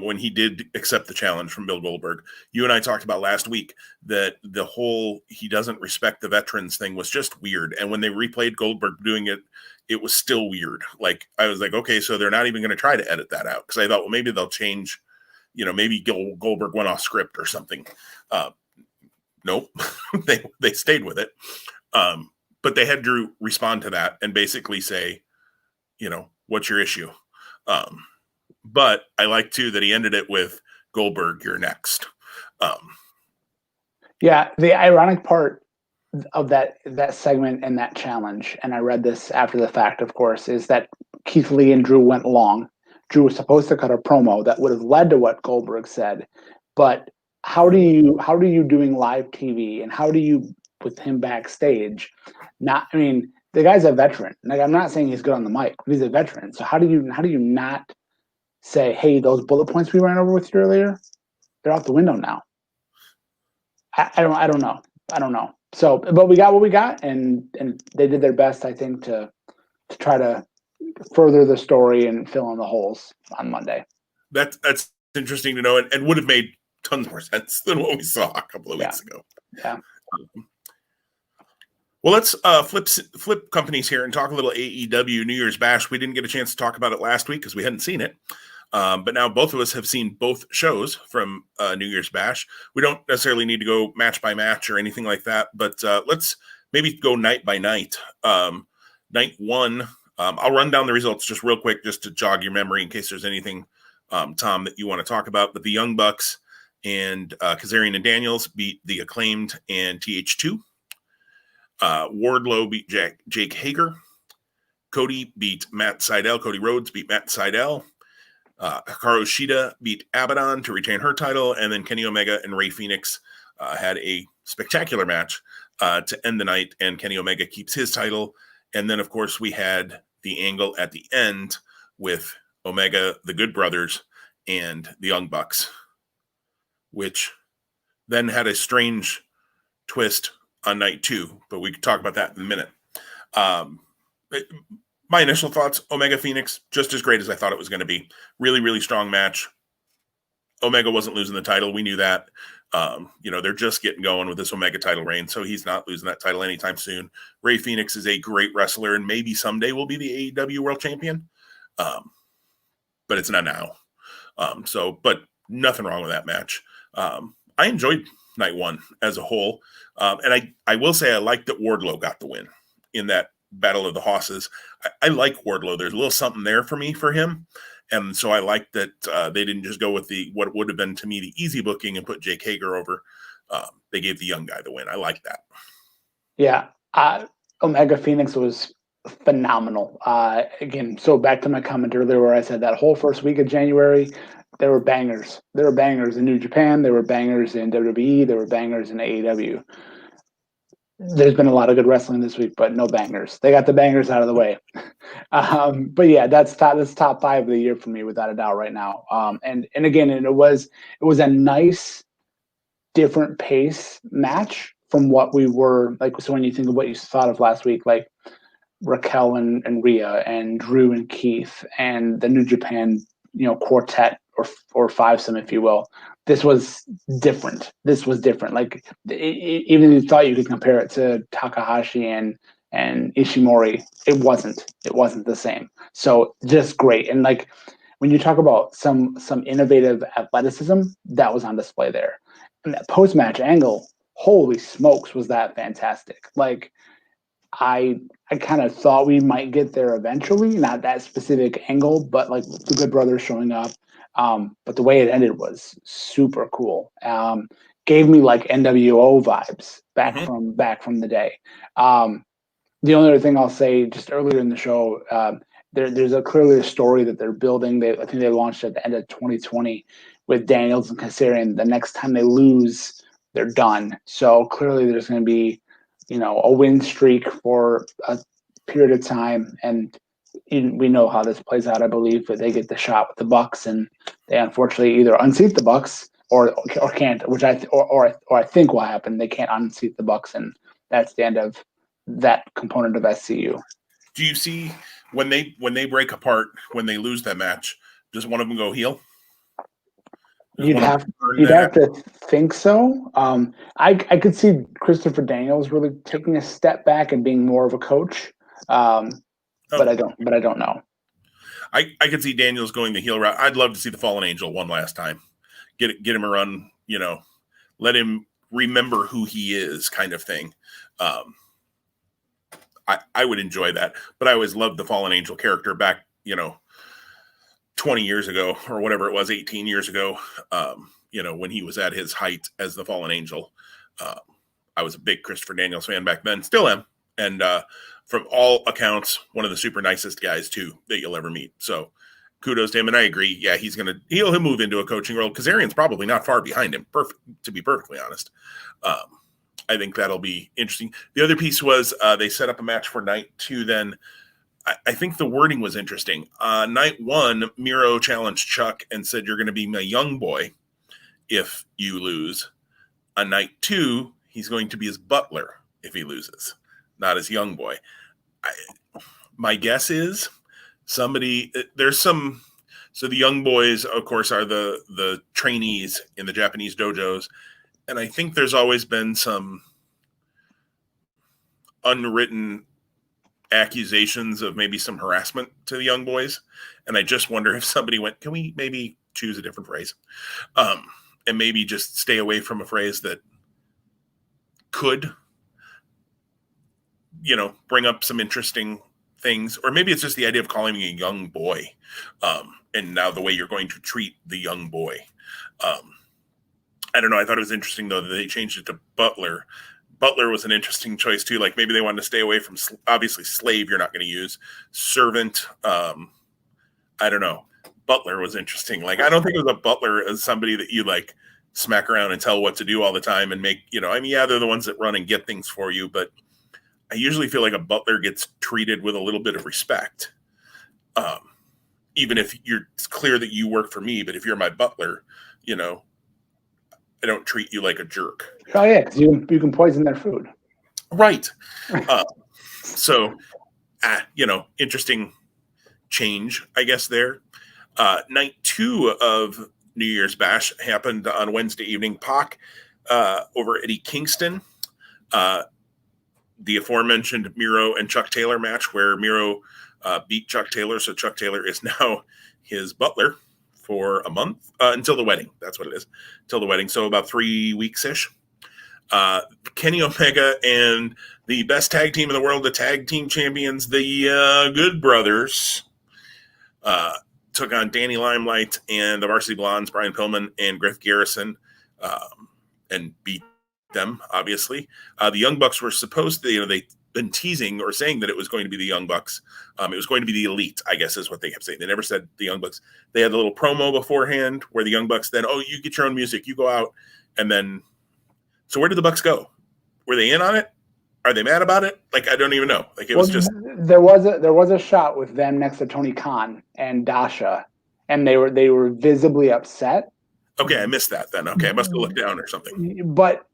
when he did accept the challenge from Bill Goldberg. You and I talked about last week that the whole he doesn't respect the veterans thing was just weird. And when they replayed Goldberg doing it, it was still weird. Like, I was like, okay, so they're not even going to try to edit that out. Because I thought, well, maybe they'll change, maybe Goldberg went off script or something. Nope, they stayed with it. But they had Drew respond to that and basically say, what's your issue? But I like too that he ended it with Goldberg, you're next. Yeah, the ironic part of that segment and that challenge, and I read this after the fact, of course, is that Keith Lee and Drew went long. Drew was supposed to cut a promo that would have led to what Goldberg said, but how do you doing live TV and how do you with him backstage? The guy's a veteran. Like, I'm not saying he's good on the mic, but he's a veteran. So how do you not say, hey, those bullet points we ran over with you earlier, they're out the window now? I don't know. So, but we got what we got, and they did their best, I think, to try to further the story and fill in the holes on Monday. That's interesting to know, and would have made tons more sense than what we saw a couple of weeks ago. Yeah. Well, let's flip companies here and talk a little AEW New Year's Bash. We didn't get a chance to talk about it last week because we hadn't seen it. But now both of us have seen both shows from New Year's Bash. We don't necessarily need to go match by match or anything like that, but let's maybe go night by night. Night one, I'll run down the results just real quick just to jog your memory in case there's anything, Tom, that you want to talk about. But the Young Bucks and Kazarian and Daniels beat the Acclaimed and TH2. Wardlow beat Jake Hager. Cody beat Matt Sydal. Cody Rhodes beat Matt Sydal. Hikaru Shida beat Abaddon to retain her title, and then Kenny Omega and Rey Fenix had a spectacular match to end the night, and Kenny Omega keeps his title. And then, of course, we had the angle at the end with Omega, the Good Brothers, and the Young Bucks, which then had a strange twist on night two, but we could talk about that in a minute. My initial thoughts, Omega Phoenix, just as great as I thought it was going to be. Really, really strong match. Omega wasn't losing the title. We knew that. They're just getting going with this Omega title reign, so he's not losing that title anytime soon. Rey Fenix is a great wrestler, and maybe someday will be the AEW World Champion. But it's not now. But nothing wrong with that match. I enjoyed night one as a whole. And I will say I like that Wardlow got the win in that Battle of the Hosses. I like Wardlow. There's a little something there for me for him. And so I like that they didn't just go with what would have been to me the easy booking and put Jake Hager over. They gave the young guy the win. I like that. Yeah. Omega Phoenix was phenomenal. Again, so back to my comment earlier where I said that whole first week of January, there were bangers. There were bangers in New Japan. There were bangers in WWE. There were bangers in AEW. There's been a lot of good wrestling this week, but no bangers. They got the bangers out of the way. But yeah, that's top 5 of the year for me, without a doubt, right now. And again, it was a nice, different pace match from what we were like. So when you think of what you thought of last week, like Raquel and Rhea and Drew and Keith and the New Japan, quartet or fivesome, if you will. This was different. Like, even if you thought you could compare it to Takahashi and Ishimori, it wasn't the same. So just great. And like, when you talk about some innovative athleticism, that was on display there. And that post-match angle, holy smokes, was that fantastic. Like, I kind of thought we might get there eventually, not that specific angle, but like the Good Brothers showing up. But the way it ended was super cool. Gave me like NWO vibes back from the day. The only other thing I'll say, just earlier in the show, there's clearly a story that they're building. I think they launched at the end of 2020 with Daniels and Kazarian. The next time they lose, they're done. So clearly there's going to be, a win streak for a period of time, and we know how this plays out. I believe that they get the shot with the Bucks, and they unfortunately either unseat the Bucks or can't, which I think will happen. They can't unseat the Bucks, and that's the end of that component of SCU. Do you see when they break apart, when they lose that match, does one of them go heel? You'd have to think so. I could see Christopher Daniels really taking a step back and being more of a coach, but I don't know. I could see Daniels going the heel route. I'd love to see the Fallen Angel one last time, get him a run. Let him remember who he is, kind of thing. I would enjoy that. But I always loved the Fallen Angel character back, 20 years ago or whatever it was, 18 years ago, when he was at his height as the Fallen Angel. I was a big Christopher Daniels fan back then, still am. And from all accounts, one of the super nicest guys, too, that you'll ever meet. So kudos to him. And I agree. Yeah, he'll move into a coaching role. Kazarian's probably not far behind him, to be perfectly honest. I think that'll be interesting. The other piece was they set up a match for night 2 then. I think the wording was interesting. Night 1, Miro challenged Chuck and said, "You're going to be my young boy if you lose." On night 2, he's going to be his butler if he loses, not his young boy. My guess is so the young boys, of course, are the trainees in the Japanese dojos. And I think there's always been some unwritten accusations of maybe some harassment to the young boys. And I just wonder if somebody went, can we maybe choose a different phrase? And maybe just stay away from a phrase that could, bring up some interesting things. Or maybe it's just the idea of calling me a young boy. And now the way you're going to treat the young boy. I don't know. I thought it was interesting, though, that they changed it to butler. Butler was an interesting choice, too. Like, maybe they wanted to stay away from, obviously, slave you're not going to use. Servant, I don't know. Butler was interesting. Like, I don't think it was a butler as somebody that you, like, smack around and tell what to do all the time and make, yeah, they're the ones that run and get things for you. But I usually feel like a butler gets treated with a little bit of respect. Even if it's clear that you work for me, but if you're my butler, I don't treat you like a jerk. Oh yeah, because you can poison their food. Right. So, interesting change, I guess, there. Night 2 of New Year's Bash happened on Wednesday evening. Pac over Eddie Kingston. The aforementioned Miro and Chuck Taylor match where Miro beat Chuck Taylor. So Chuck Taylor is now his butler for a month until the wedding. That's what it is. Till the wedding. So about 3 weeks-ish. Kenny Omega and the best tag team in the world, the tag team champions, the Good Brothers, took on Danny Limelight and the Varsity Blondes, Brian Pillman and Griff Garrison, and beat them, obviously. The Young Bucks were supposed to, they've been teasing or saying that it was going to be the Young Bucks. It was going to be the Elite, I guess is what they kept saying. They never said the Young Bucks. They had a little promo beforehand where the Young Bucks then, you get your own music, you go out. And then, so where did the Bucks go? Were they in on it? Are they mad about it? Like, I don't even know. Like, it was just. There was a shot with them next to Tony Khan and Dasha, and they were visibly upset. Okay, I missed that then. Okay, I must have looked down or something. But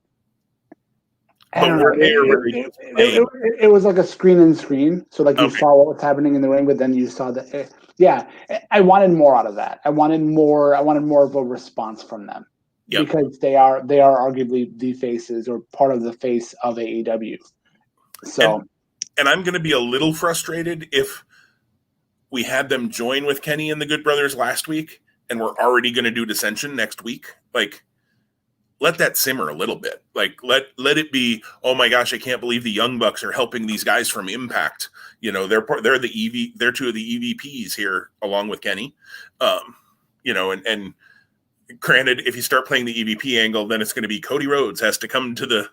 I don't know. It was like a screen and screen. So like you saw what was happening in the ring, but then you saw that. Yeah, I wanted more out of that. I wanted more of a response from them. Yep. Because they are arguably the faces or part of the face of AEW. So, and I'm going to be a little frustrated if we had them join with Kenny and the Good Brothers last week, and we're already going to do Dissension next week. Like, let that simmer a little bit. Like, let it be. Oh my gosh, I can't believe the Young Bucks are helping these guys from Impact. They're the they're two of the EVPs here along with Kenny. And granted, if you start playing the EVP angle, then it's going to be Cody Rhodes has to come to the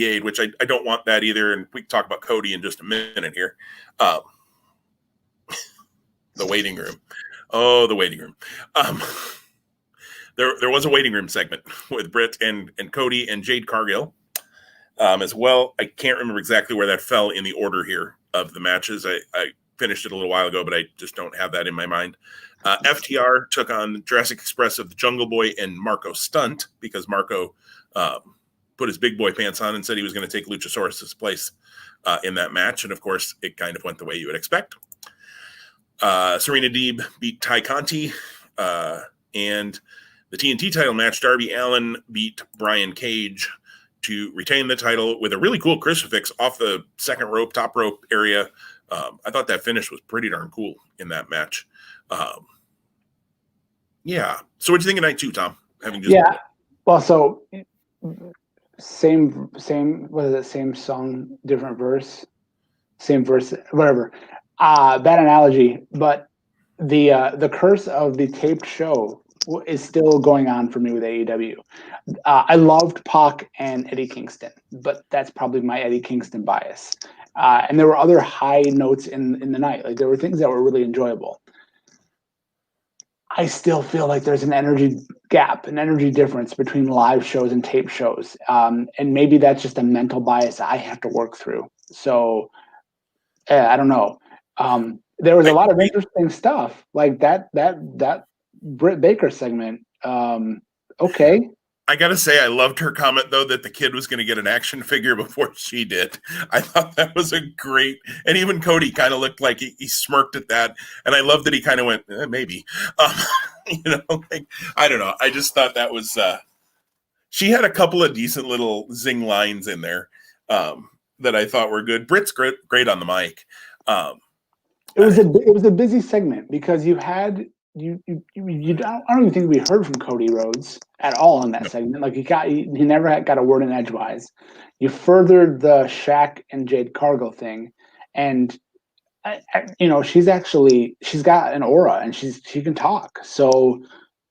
aid, which I don't want that either. And we can talk about Cody in just a minute here. The waiting room. Oh, the waiting room. There was a waiting room segment with Britt and Cody and Jade Cargill as well. I can't remember exactly where that fell in the order here of the matches. I finished it a little while ago, but I just don't have that in my mind. FTR took on Jurassic Express of the Jungle Boy and Marco Stunt because Marco put his big boy pants on and said he was going to take Luchasaurus' place in that match. And, of course, it kind of went the way you would expect. Serena Deeb beat Ty Conti. And the TNT title match, Darby Allin beat Brian Cage to retain the title with a really cool crucifix off the second rope, top rope area. I thought that finish was pretty darn cool in that match. Yeah. So what do you think of night 2, Tom? Well, so same. What is it? Same song, different verse. same verse, whatever. Bad analogy, but the curse of the taped show is still going on for me with AEW. I loved Pac and Eddie Kingston, but that's probably my Eddie Kingston bias. And there were other high notes in the night. Like there were things that were really enjoyable. I still feel like there's an energy gap, an energy difference between live shows and tape shows. And maybe that's just a mental bias I have to work through. So I don't know. There was a lot of interesting stuff like that Britt Baker segment. Okay. I gotta say, I loved her comment though that the kid was going to get an action figure before she did. I thought that was a great, and even Cody kind of looked like he smirked at that, and I love that he kind of went maybe, like I don't know. I just thought that was. She had a couple of decent little zing lines in there that I thought were good. Britt's great on the mic. It was a busy segment because you had. I don't even think we heard from Cody Rhodes at all in that segment. Like he never got a word in edgewise. You furthered the Shaq and Jade Cargill thing, and she's got an aura and she can talk. So,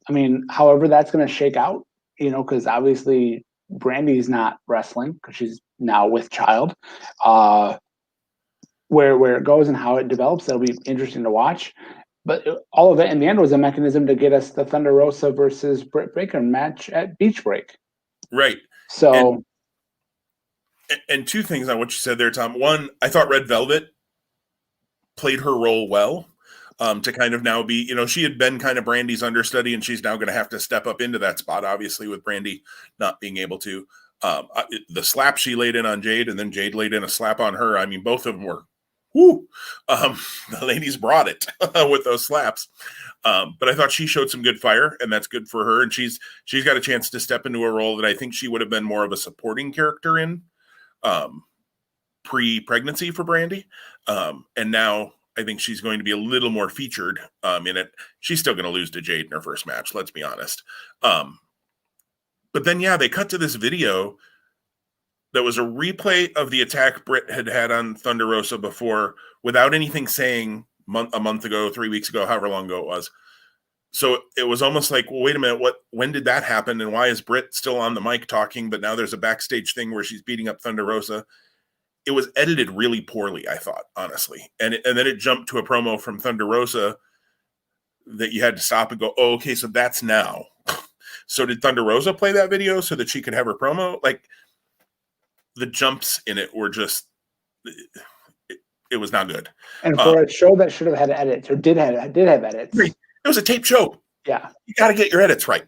I mean, however that's going to shake out, because obviously Brandy's not wrestling because she's now with child. Where it goes and how it develops, that'll be interesting to watch. But all of it in the end was a mechanism to get us the Thunder Rosa versus Britt Baker match at Beach Break. Right. So, and two things on what you said there, Tom. One, I thought Red Velvet played her role well to kind of now be, she had been kind of Brandy's understudy, and she's now going to have to step up into that spot, obviously, with Brandy not being able to. The slap she laid in on Jade, and then Jade laid in a slap on her. I mean, both of them were woo. The ladies brought it with those slaps. But I thought she showed some good fire, and that's good for her. And she's got a chance to step into a role that I think she would have been more of a supporting character in pre-pregnancy for Brandy. And now I think she's going to be a little more featured in it. She's still going to lose to Jade in her first match, let's be honest. But then, they cut to this video that was a replay of the attack Britt had on Thunder Rosa before without anything saying a month ago, 3 weeks ago, however long ago it was. So it was almost like, well, wait a minute, when did that happen? And why is Britt still on the mic talking, but now there's a backstage thing where she's beating up Thunder Rosa? It was edited really poorly, I thought, honestly. And then it jumped to a promo from Thunder Rosa that you had to stop and go, oh, okay, so that's now. So did Thunder Rosa play that video so that she could have her promo? Like, the jumps in it were just, it was not good. And for a show that should have had edits, or did have edits. It was a tape show. Yeah. You got to get your edits right.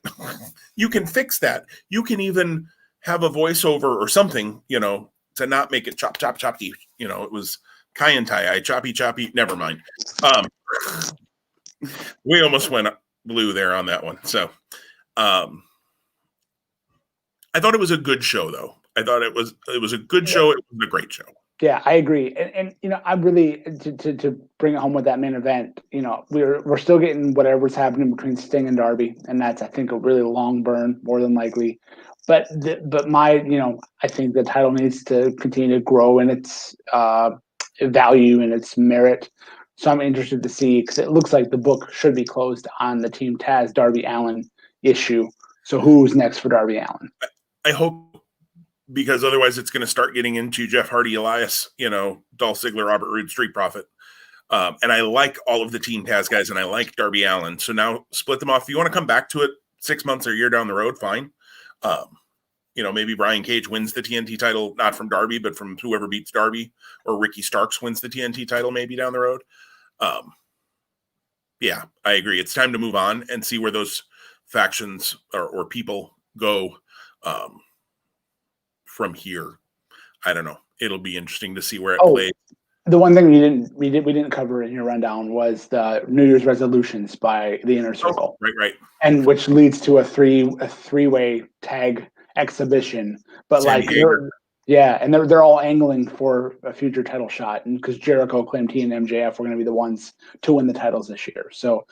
You can fix that. You can even have a voiceover or something, to not make it chop, chop, choppy. It was Kai and Tai, choppy, choppy. Never mind. We almost went blue there on that one. So I thought it was a good show, though. I thought it was a good show. It was a great show. Yeah, I agree. And I really to bring it home with that main event, we're still getting whatever's happening between Sting and Darby, and that's, I think, a really long burn, more than likely. But I think the title needs to continue to grow in its value and its merit. So I'm interested to see, because it looks like the book should be closed on the Team Taz Darby Allin issue. So who's next for Darby Allin? I hope, because otherwise it's going to start getting into Jeff Hardy, Elias, Dolph Ziggler, Robert Roode, Street Profit. And I like all of the Team Taz guys, and I like Darby Allin. So now split them off. If you want to come back to it 6 months or a year down the road, fine. Maybe Brian Cage wins the TNT title, not from Darby, but from whoever beats Darby, or Ricky Starks wins the TNT title maybe down the road. I agree. It's time to move on and see where those factions or people go from here. I don't know. It'll be interesting to see where it plays. The one thing we didn't cover in your rundown was the New Year's resolutions by the Inner Circle. Right. And which leads to a three-way tag exhibition. But they're all angling for a future title shot, and because Jericho claimed he and MJF were going to be the ones to win the titles this year. So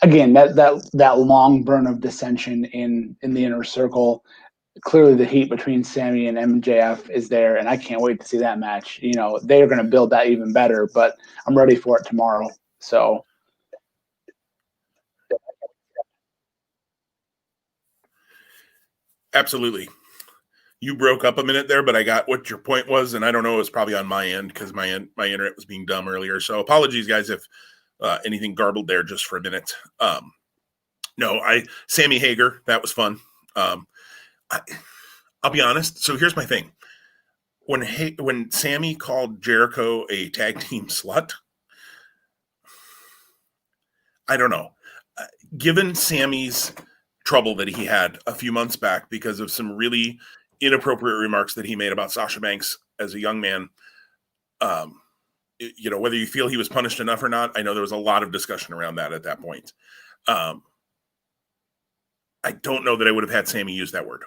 again, that long burn of dissension in the Inner Circle clearly the heat between Sammy and MJF is there, and I can't wait to see that match. You know, they're going to build that even better, but I'm ready for it tomorrow. So. Absolutely. You broke up a minute there, but I got what your point was, and I don't know, it was probably on my end because my internet was being dumb earlier. So apologies, guys, if anything garbled there just for a minute. Sammy Hager, that was fun. I'll be honest. So here's my thing. When Sammy called Jericho a tag team slut, I don't know. Given Sammy's trouble that he had a few months back because of some really inappropriate remarks that he made about Sasha Banks as a young man, whether you feel he was punished enough or not, I know there was a lot of discussion around that at that point. I don't know that I would have had Sammy use that word.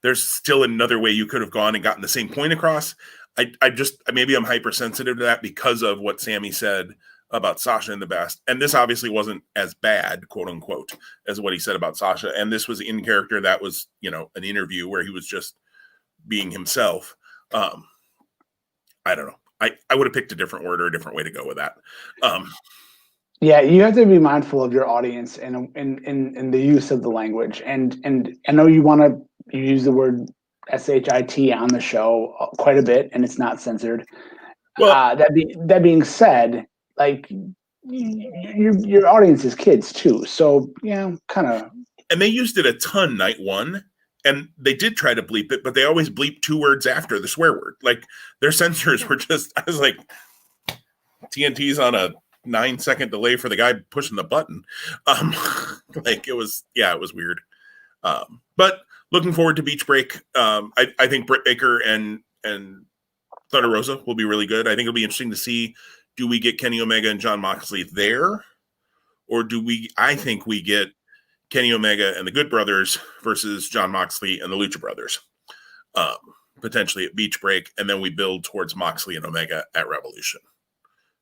There's still another way you could have gone and gotten the same point across. Maybe I'm hypersensitive to that because of what Sammy said about Sasha in the past. And this obviously wasn't as bad, quote unquote, as what he said about Sasha. And this was in character. That was, an interview where he was just being himself. I don't know. I would have picked a different word or a different way to go with that. Yeah, you have to be mindful of your audience and in the use of the language. And I know you want to use the word shit on the show quite a bit, and it's not censored. Well, that being said, like your audience is kids too, so kind of. And they used it a ton night one, and they did try to bleep it, but they always bleep 2 words after the swear word. Like their censors were just. I was like, TNT's on a 9-second delay for the guy pushing the button. It was weird. But looking forward to Beach Break. I think Britt Baker and Thunder Rosa will be really good. I think it'll be interesting to see, do we get Kenny Omega and Jon Moxley there? Or I think we get Kenny Omega and the Good Brothers versus Jon Moxley and the Lucha Brothers, potentially at Beach Break, and then we build towards Moxley and Omega at Revolution.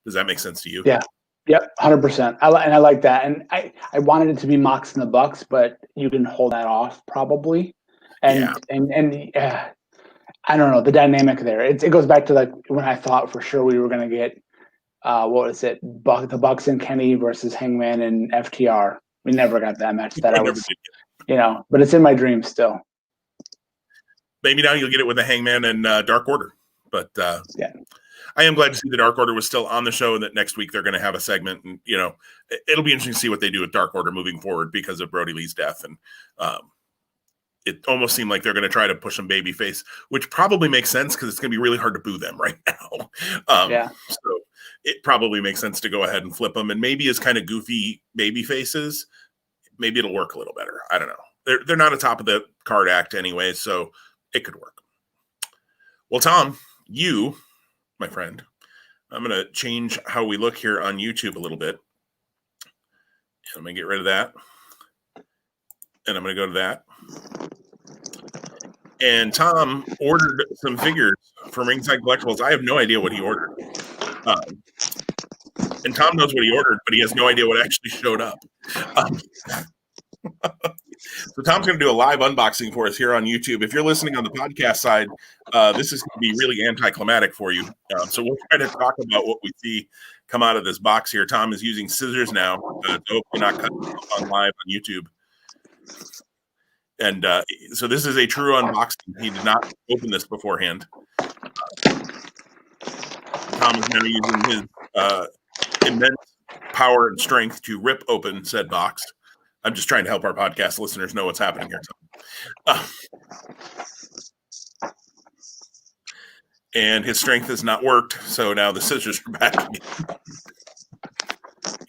Does that make sense to you? Yeah. Yep, 100%. I like that, and I wanted it to be Mox and the Bucks, but you can hold that off probably. And I don't know the dynamic there. It goes back to like when I thought for sure we were going to get the Bucks and Kenny versus Hangman and FTR. We never got that match. But it's in my dreams still. Maybe now you'll get it with the Hangman and Dark Order, but I am glad to see the Dark Order was still on the show, and that next week they're going to have a segment, and it'll be interesting to see what they do with Dark Order moving forward because of Brody Lee's death, and it almost seemed like they're going to try to push them babyface, which probably makes sense because it's going to be really hard to boo them right now. So it probably makes sense to go ahead and flip them, and maybe as kind of goofy baby faces, maybe it'll work a little better. I don't know. They're not a top of the card act anyway, so it could work. Well, Tom, you, my friend, I'm going to change how we look here on YouTube a little bit. I'm going to get rid of that. And I'm going to go to that. And Tom ordered some figures from Ringside Collectibles. I have no idea what he ordered. And Tom knows what he ordered, but he has no idea what actually showed up. So Tom's going to do a live unboxing for us here on YouTube. If you're listening on the podcast side, this is going to be really anticlimactic for you. So we'll try to talk about what we see come out of this box here. Tom is using scissors now to hopefully not cut on live on YouTube. And so this is a true unboxing. He did not open this beforehand. Tom is now using his immense power and strength to rip open said box. I'm just trying to help our podcast listeners know what's happening here. And his strength has not worked, so now the scissors are back.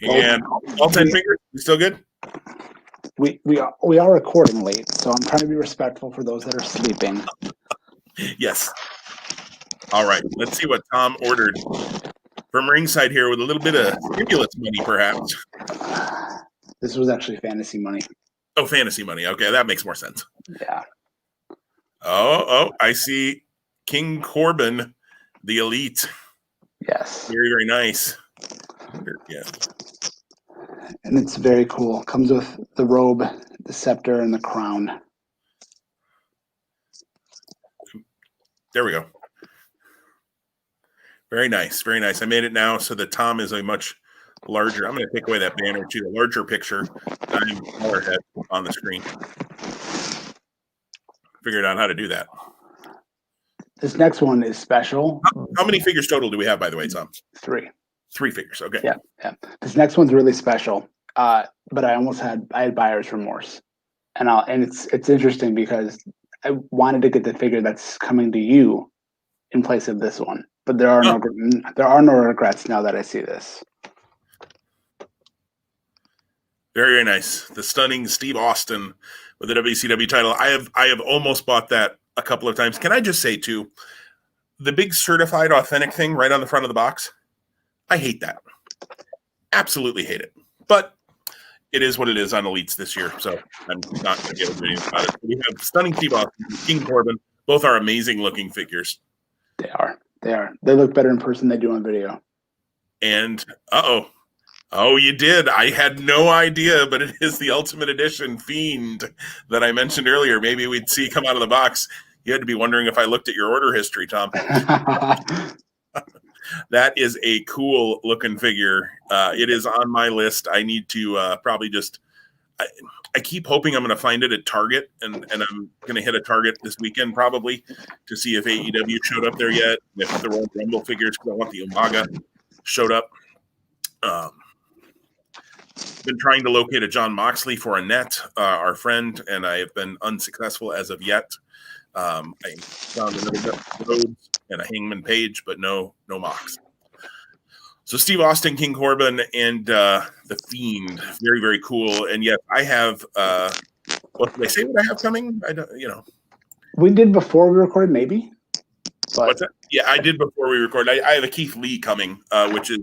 And all 10 fingers, you still good? We are recording late, so I'm trying to be respectful for those that are sleeping. Yes. All right, let's see what Tom ordered from ringside here with a little bit of stimulus money, perhaps. This was actually fantasy money. Oh, fantasy money. Okay, that makes more sense. Yeah. Oh, I see King Corbin, the Elite. Yes. Very, very nice. Yeah. And it's very cool. Comes with the robe, the scepter, and the crown. There we go. Very nice. Very nice. I made it now so that Tom is a much larger. I'm going to take away that banner to a larger picture. I'm smaller head on the screen. Figured out how to do that. This next one is special. How many figures total do we have, by the way, Tom? 3. 3 figures. Okay. Yeah. This next one's really special. But I had buyer's remorse. And it's interesting because I wanted to get the figure that's coming to you in place of this one. But there are no regrets now that I see this. Very, very nice. The stunning Steve Austin with the WCW title. I have almost bought that a couple of times. Can I just say too, the big certified authentic thing right on the front of the box? I hate that. Absolutely hate it. But it is what it is on Elites this year, so I'm not going to get into anything about it. We have stunning Steve Austin and King Corbin. Both are amazing looking figures. They are. They look better in person than they do on video. And oh, you did. I had no idea, but it is the Ultimate Edition Fiend that I mentioned earlier. Maybe we'd see come out of the box. You had to be wondering if I looked at your order history, Tom. That is a cool looking figure. It is on my list. I need to probably just. I keep hoping I'm going to find it at Target, and I'm going to hit a Target this weekend probably to see if AEW showed up there yet, if the Royal Rumble figures, because I want the Umaga showed up. Been trying to locate a John Moxley for Annette, our friend, and I have been unsuccessful as of yet. I found another Rhodes and a Hangman Page, but no Mox. So Steve Austin, King Corbin, and the Fiend, very, very cool. And yes, I have. What did I say? What I have coming? I don't. We did before we recorded, maybe. But what's that? Yeah, I did before we recorded. I have a Keith Lee coming, which is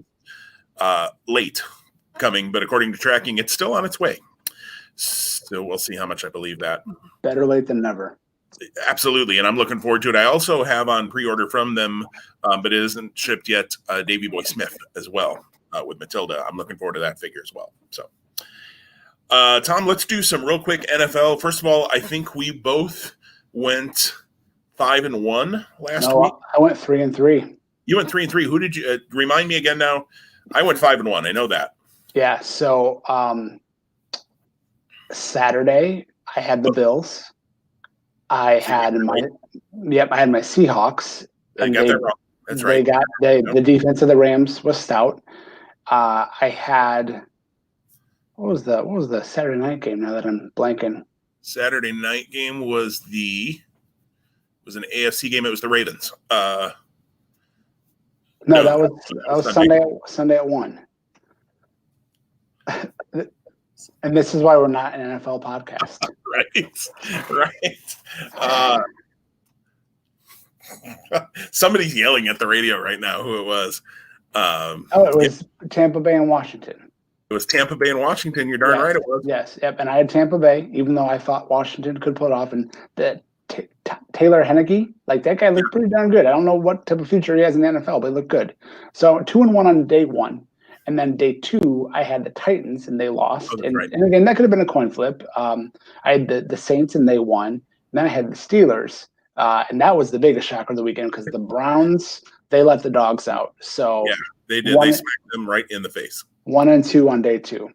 late coming, but according to tracking, it's still on its way. So we'll see how much I believe that. Better late than never. Absolutely, and I'm looking forward to it. I also have on pre-order from them, but it isn't shipped yet, Davey Boy Smith as well with Matilda. I'm looking forward to that figure as well. So, Tom, let's do some real quick NFL. First of all, I think we both went 5-1 last week. I went 3-3. You went 3-3. Who did you remind me again now? I went 5-1. I know that. Yeah, so Saturday I had the Bills. I had my Seahawks. I got that wrong. That's right. The defense of the Rams was stout. I had what was the Saturday night game? Now that I'm blanking. Saturday night game was an AFC game. It was the Ravens. That was Sunday at 1. And this is why we're not an NFL podcast. Right. Somebody's yelling at the radio right now who it was. It was Tampa Bay and Washington. It was Tampa Bay and Washington. You're darn right it was. Yes, yep. And I had Tampa Bay, even though I thought Washington could pull it off. And the Taylor Henneke, like that guy looked pretty darn good. I don't know what type of future he has in the NFL, but he looked good. So 2-1 on day 1. And then day 2, I had the Titans, and they lost. And again, that could have been a coin flip. I had the Saints, and they won. And then I had the Steelers, and that was the biggest shocker of the weekend because the Browns, they let the dogs out. So yeah, they did. They smacked them right in the face. 1-2 on day 2.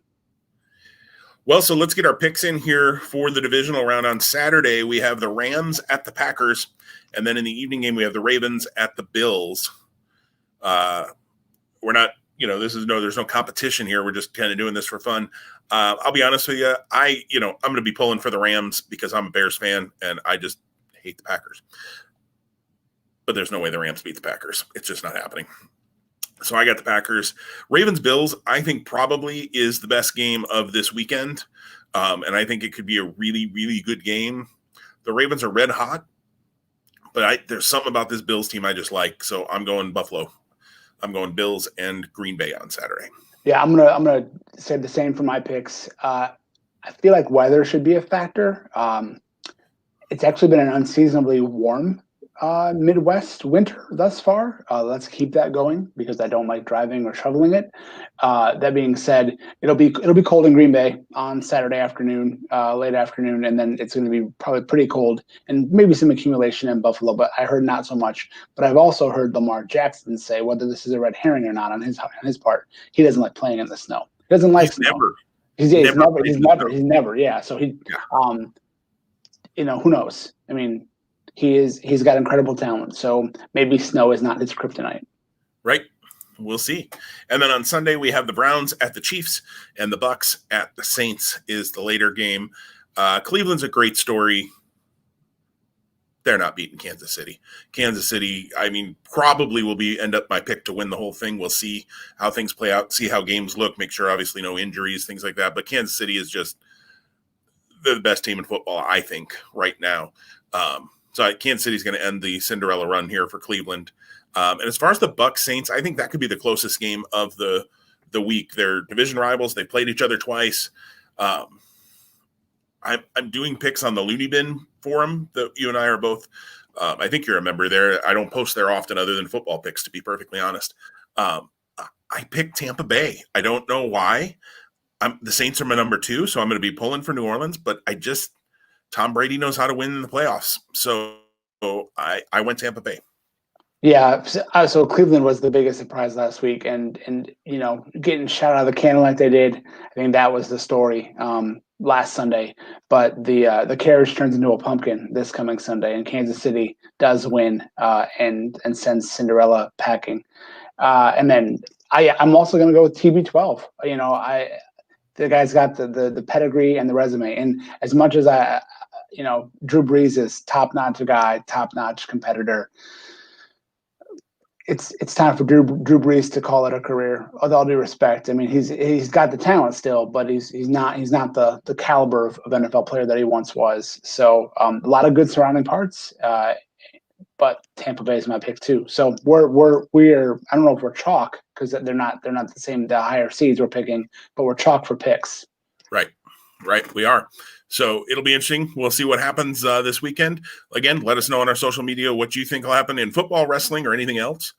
Well, so let's get our picks in here for the divisional round. On Saturday, we have the Rams at the Packers, and then in the evening game, we have the Ravens at the Bills. We're not. There's no competition here. We're just kind of doing this for fun. I'll be honest with you. I'm going to be pulling for the Rams because I'm a Bears fan and I just hate the Packers. But there's no way the Rams beat the Packers. It's just not happening. So I got the Packers. Ravens Bills, I think probably is the best game of this weekend. And I think it could be a really, really good game. The Ravens are red hot, but there's something about this Bills team I just like. So I'm going Buffalo. I'm going Bills and Green Bay on Saturday. Yeah, I'm gonna say the same for my picks. I feel like weather should be a factor. It's actually been an unseasonably warm Midwest winter thus far. Let's keep that going because I don't like driving or shoveling it. That being said, it'll be cold in Green Bay on Saturday afternoon, late afternoon, and then it's going to be probably pretty cold and maybe some accumulation in Buffalo. But I heard not so much. But I've also heard Lamar Jackson say, whether this is a red herring or not on his part, he doesn't like playing in the snow. He doesn't like snow. He's never. Yeah. So who knows? I mean, he's got incredible talent. So maybe snow is not his kryptonite. Right. We'll see. And then on Sunday we have the Browns at the Chiefs and the Bucks at the Saints is the later game. Cleveland's a great story. They're not beating Kansas City. Kansas City, I mean, probably will end up my pick to win the whole thing. We'll see how things play out, see how games look, make sure obviously no injuries, things like that. But Kansas City is just the best team in football, I think, right now. So Kansas City is going to end the Cinderella run here for Cleveland. And as far as the Bucs Saints, I think that could be the closest game of the week. They're division rivals. They played each other twice. I'm doing picks on the Looney Bin forum that you and I are both. I think you're a member there. I don't post there often other than football picks, to be perfectly honest. I picked Tampa Bay. I don't know why. The Saints are my number 2, so I'm going to be pulling for New Orleans, but Tom Brady knows how to win in the playoffs. So I went Tampa Bay. Yeah, so Cleveland was the biggest surprise last week, and getting shot out of the cannon like they did, I think that was the story last Sunday. But the carriage turns into a pumpkin this coming Sunday, and Kansas City does win and sends Cinderella packing. And then I'm also going to go with TB12. The guy's got the pedigree and the resume, and as much as Drew Brees is top-notch guy, top-notch competitor. It's time for Drew Brees to call it a career. With all due respect, I mean he's got the talent still, but he's not the caliber of NFL player that he once was. So a lot of good surrounding parts, but Tampa Bay is my pick too. So we're I don't know if we're chalk because they're not the same, the higher seeds we're picking, but we're chalk for picks. Right, we are. So it'll be interesting. We'll see what happens this weekend. Again, let us know on our social media what you think will happen in football, wrestling, or anything else.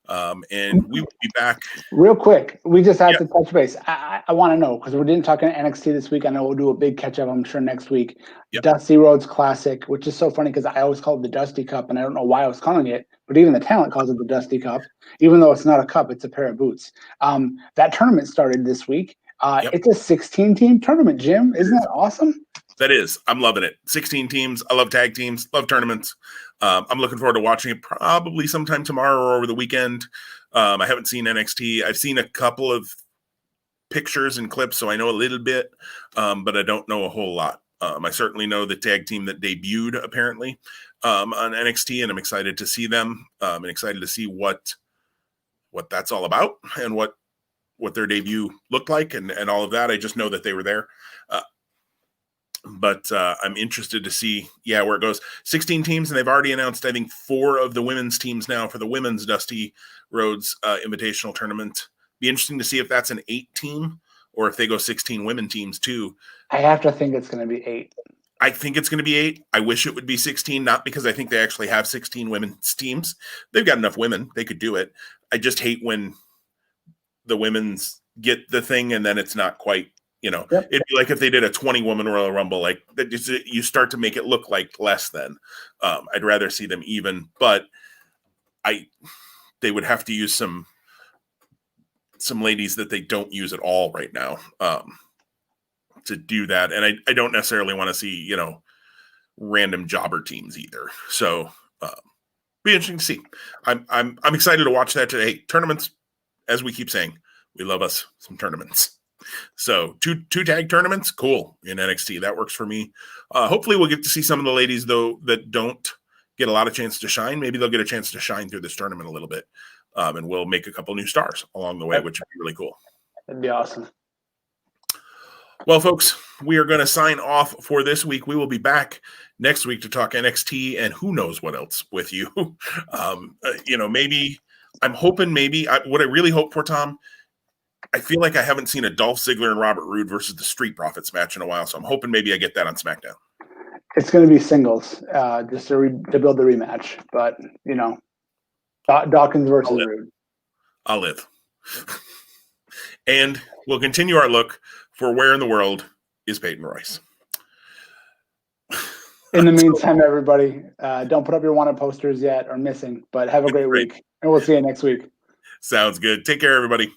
And we will be back. Real quick, we just have to touch base. I want to know, because we didn't talk NXT this week. I know we'll do a big catch-up, I'm sure, next week. Yep. Dusty Rhodes Classic, which is so funny because I always call it the Dusty Cup, and I don't know why I was calling it, but even the talent calls it the Dusty Cup, even though it's not a cup, it's a pair of boots. That tournament started this week. It's a 16-team tournament, Jim. Isn't that awesome? That is. I'm loving it. 16 teams. I love tag teams. Love tournaments. I'm looking forward to watching it probably sometime tomorrow or over the weekend. I haven't seen NXT. I've seen a couple of pictures and clips, so I know a little bit, but I don't know a whole lot. I certainly know the tag team that debuted, apparently, on NXT, and I'm excited to see them and excited to see what that's all about and what their debut looked like and all of that. I just know that they were there. But I'm interested to see, where it goes. 16 teams, and they've already announced, I think, 4 of the women's teams now for the women's Dusty Rhodes Invitational Tournament. Be interesting to see if that's an 8-team or if they go 16 women teams too. I have to think it's going to be 8. I think it's going to be 8. I wish it would be 16, not because I think they actually have 16 women's teams. They've got enough women. They could do it. I just hate when the women's get the thing and then it's not quite, It'd be like if they did a 20-woman Royal Rumble, like that. You start to make it look like less than. I'd rather see them even, but they would have to use some ladies that they don't use at all right now to do that, and I don't necessarily want to see random jobber teams either. So be interesting to see. I'm excited to watch that today. Tournaments, as we keep saying, we love us some tournaments. So two tag tournaments, cool, in NXT. That works for me. Hopefully we'll get to see some of the ladies, though, that don't get a lot of chance to shine. Maybe they'll get a chance to shine through this tournament a little bit, and we'll make a couple new stars along the way, which would be really cool. That'd be awesome. Well, folks, we are going to sign off for this week. We will be back next week to talk NXT and who knows what else with you. Maybe I'm hoping what I really hope for, Tom, I feel like I haven't seen a Dolph Ziggler and Robert Roode versus the Street Profits match in a while, so I'm hoping maybe I get that on SmackDown. It's going to be singles, just to build the rematch. But Dawkins versus Rude. I'll live. And we'll continue our look for where in the world is Peyton Royce. In the meantime, everybody, don't put up your wanted posters yet or missing, but have a great week. And we'll see you next week. Sounds good. Take care, everybody.